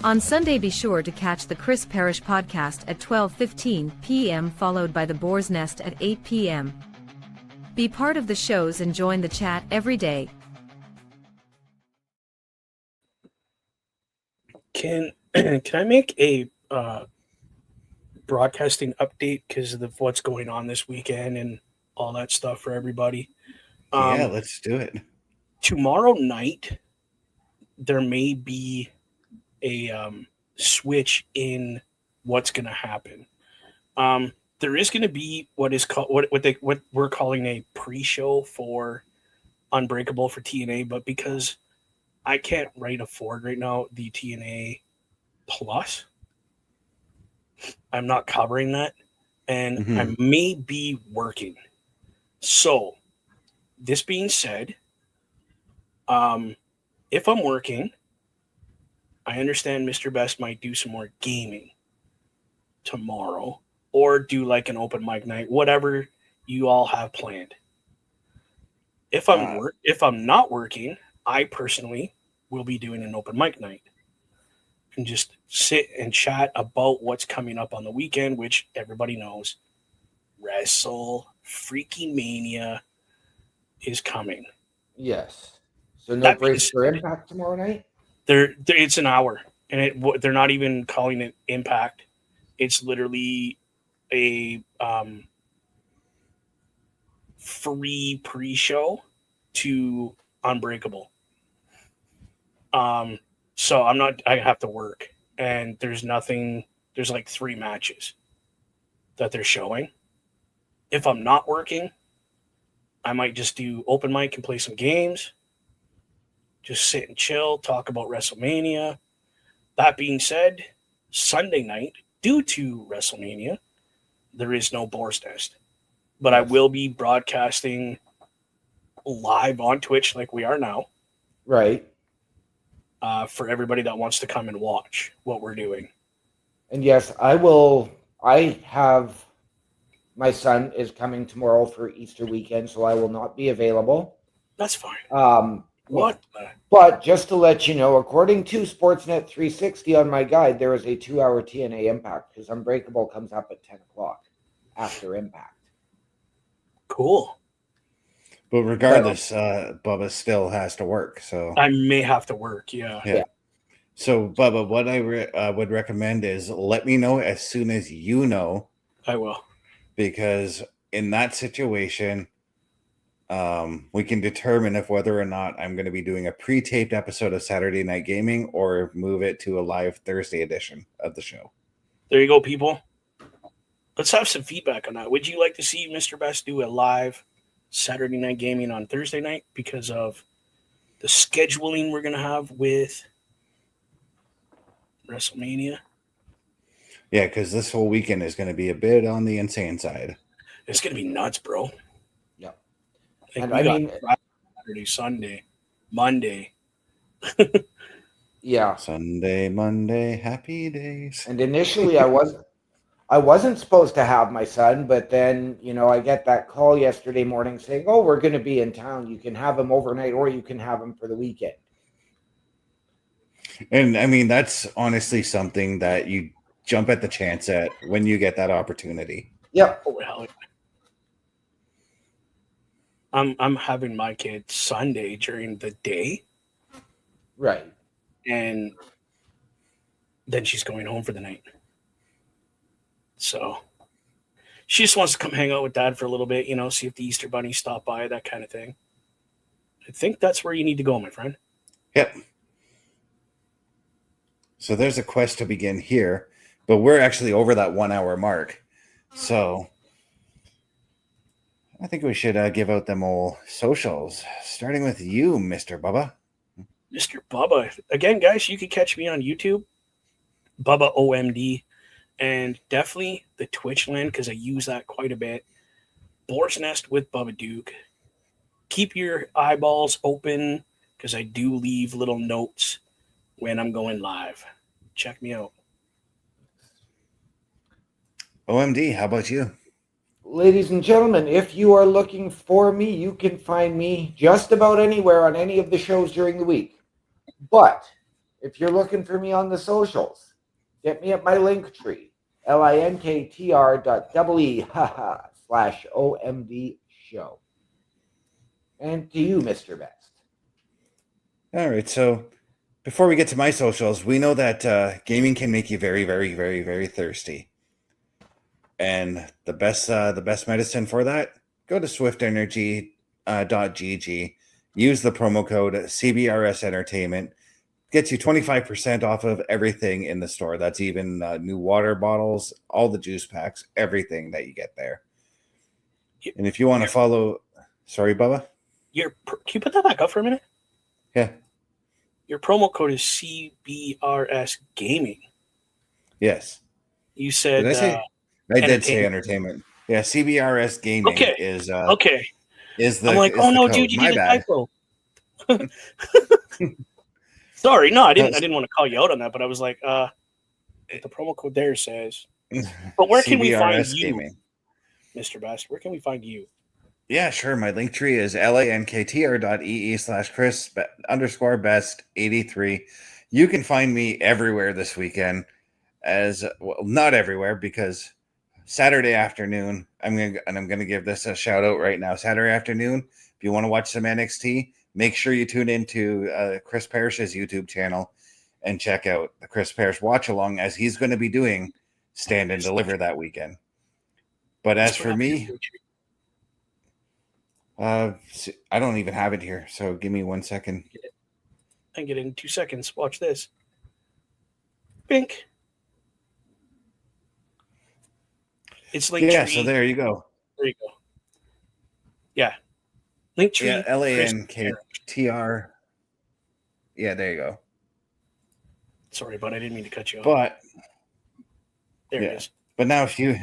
On Sunday be sure to catch the Chris Parrish podcast at 12:15 p.m. followed by the Boar's Nest at 8 p.m. Be part of the shows and join the chat every day. Can I make a broadcasting update because of what's going on this weekend and all that stuff for everybody? Yeah, let's do it. Tomorrow night, there may be a switch in what's going to happen. There is going to be what we're calling a pre-show for Unbreakable for TNA, but because I can't afford right now the TNA Plus, I'm not covering that, and I may be working. So, this being said, if I'm working, I understand Mr. Best might do some more gaming tomorrow or do like an open mic night, whatever you all have planned. If I'm not working, I personally will be doing an open mic night and just sit and chat about what's coming up on the weekend, which everybody knows. Wrestle Freaky Mania is coming. Yes. So no Brace for Impact tomorrow night? It's an hour, and they're not even calling it Impact. It's literally a free pre-show to Unbreakable. So I have to work, and there's like 3 matches that they're showing. If I'm not working, I might just do open mic and play some games. Just sit and chill, talk about WrestleMania. That being said, Sunday night, due to WrestleMania, there is no Boar's Nest. But I will be broadcasting live on Twitch like we are now. Right. For everybody that wants to come and watch what we're doing. And yes, I will. My son is coming tomorrow for Easter weekend, so I will not be available. That's fine. What? But just to let you know, according to Sportsnet 360 on my guide, there is a 2-hour TNA Impact because Unbreakable comes up at 10 o'clock after Impact. Cool. But regardless, Bubba still has to work. So I may have to work. Yeah. So, Bubba, what I would recommend is let me know as soon as you know. I will. Because in that situation, we can determine if whether or not I'm going to be doing a pre-taped episode of Saturday Night Gaming or move it to a live Thursday edition of the show. There you go, people. Let's have some feedback on that. Would you like to see Mr. Best do a live Saturday Night Gaming on Thursday night because of the scheduling we're going to have with WrestleMania? Yeah, because this whole weekend is going to be a bit on the insane side. It's going to be nuts, bro. Yeah. And I mean, Saturday, Sunday, Monday. Yeah. Sunday, Monday, happy days. And initially I wasn't supposed to have my son, but then, I get that call yesterday morning saying, "Oh, we're going to be in town. You can have him overnight or you can have him for the weekend." And I mean, that's honestly something that you jump at the chance at when you get that opportunity. Yep. Oh, hell. I'm having my kid Sunday during the day. Right. And then she's going home for the night. So she just wants to come hang out with Dad for a little bit, see if the Easter Bunny stop by, that kind of thing. I think that's where you need to go, my friend. Yep. So there's a quest to begin here, but we're actually over that 1 hour mark. So I think we should give out them all socials, starting with you, Mr. Bubba. Mr. Bubba. Again, guys, you can catch me on YouTube, Bubba OMD. and definitely the Twitch land because I use that quite a bit. Boar's Nest with Babadook. Keep your eyeballs open because I do leave little notes when I'm going live. Check me out. OMD, how about you? Ladies and gentlemen, if you are looking for me, you can find me just about anywhere on any of the shows during the week. But if you're looking for me on the socials, get me at my Linktree, linktr.ee/OMDshow. And to you, Mr. Best. All right, so before we get to my socials, we know that gaming can make you very, very, very, very thirsty. And the best medicine for that, go to swiftenergy.gg, use the promo code CBRS Entertainment, gets you 25% off of everything in the store. That's even new water bottles, all the juice packs, everything that you get there. And if you want to follow, sorry, Bubba? Can you put that back up for a minute? Yeah. Your promo code is CBRS Gaming. Yes. You said... Did I say? I did say entertainment. Yeah, CBRS Gaming is okay. Is the I'm like, is oh the no, code. dude, you My did a bad. typo. Sorry, no, I didn't want to call you out on that, but I was like, the promo code there says. But where can we find CBRS you, Gaming. Mr. Best? Where can we find you? Yeah, sure. My link tree is linktr.ee/Chris_best83. You can find me everywhere this weekend. As well, not everywhere, because Saturday afternoon, I'm gonna give this a shout out right now. Saturday afternoon, if you want to watch some NXT, make sure you tune into Chris Parrish's YouTube channel and check out the Chris Parrish watch along, as he's going to be doing Stand and Deliver that weekend. But as for me, I don't even have it here, so give me 1 second. I can get it in 2 seconds. Watch this. Bink. It's Linktree. Yeah, so there you go. There you go. Yeah. Linktree. Yeah, LANKTR. Yeah, there you go. Sorry, but I didn't mean to cut you off. But there it is. But now if you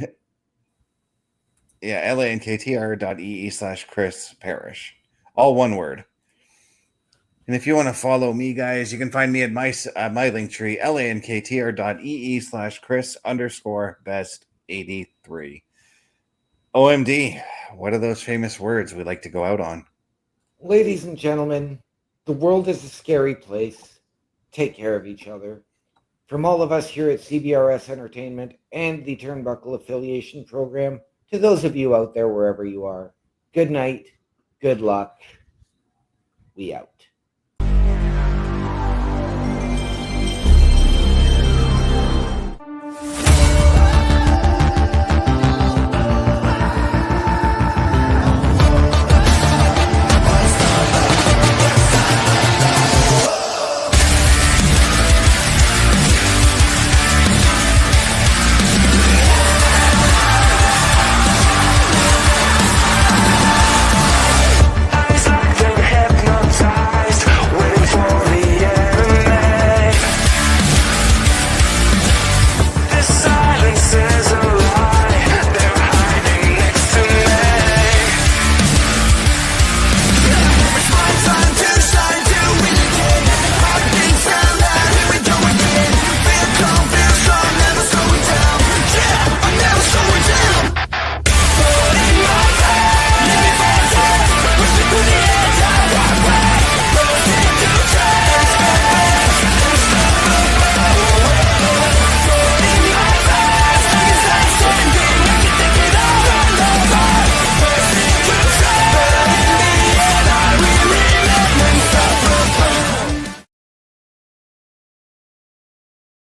linktr.ee/Chris Parrish. All one word. And if you want to follow me, guys, you can find me at my link tree, linktr.ee/Chris_best83. OMD, what are those famous words we like to go out on? Ladies and gentlemen, the world is a scary place. Take care of each other. From all of us here at CBRS Entertainment and the Turnbuckle Affiliation Program, to those of you out there wherever you are, good night, good luck. We out.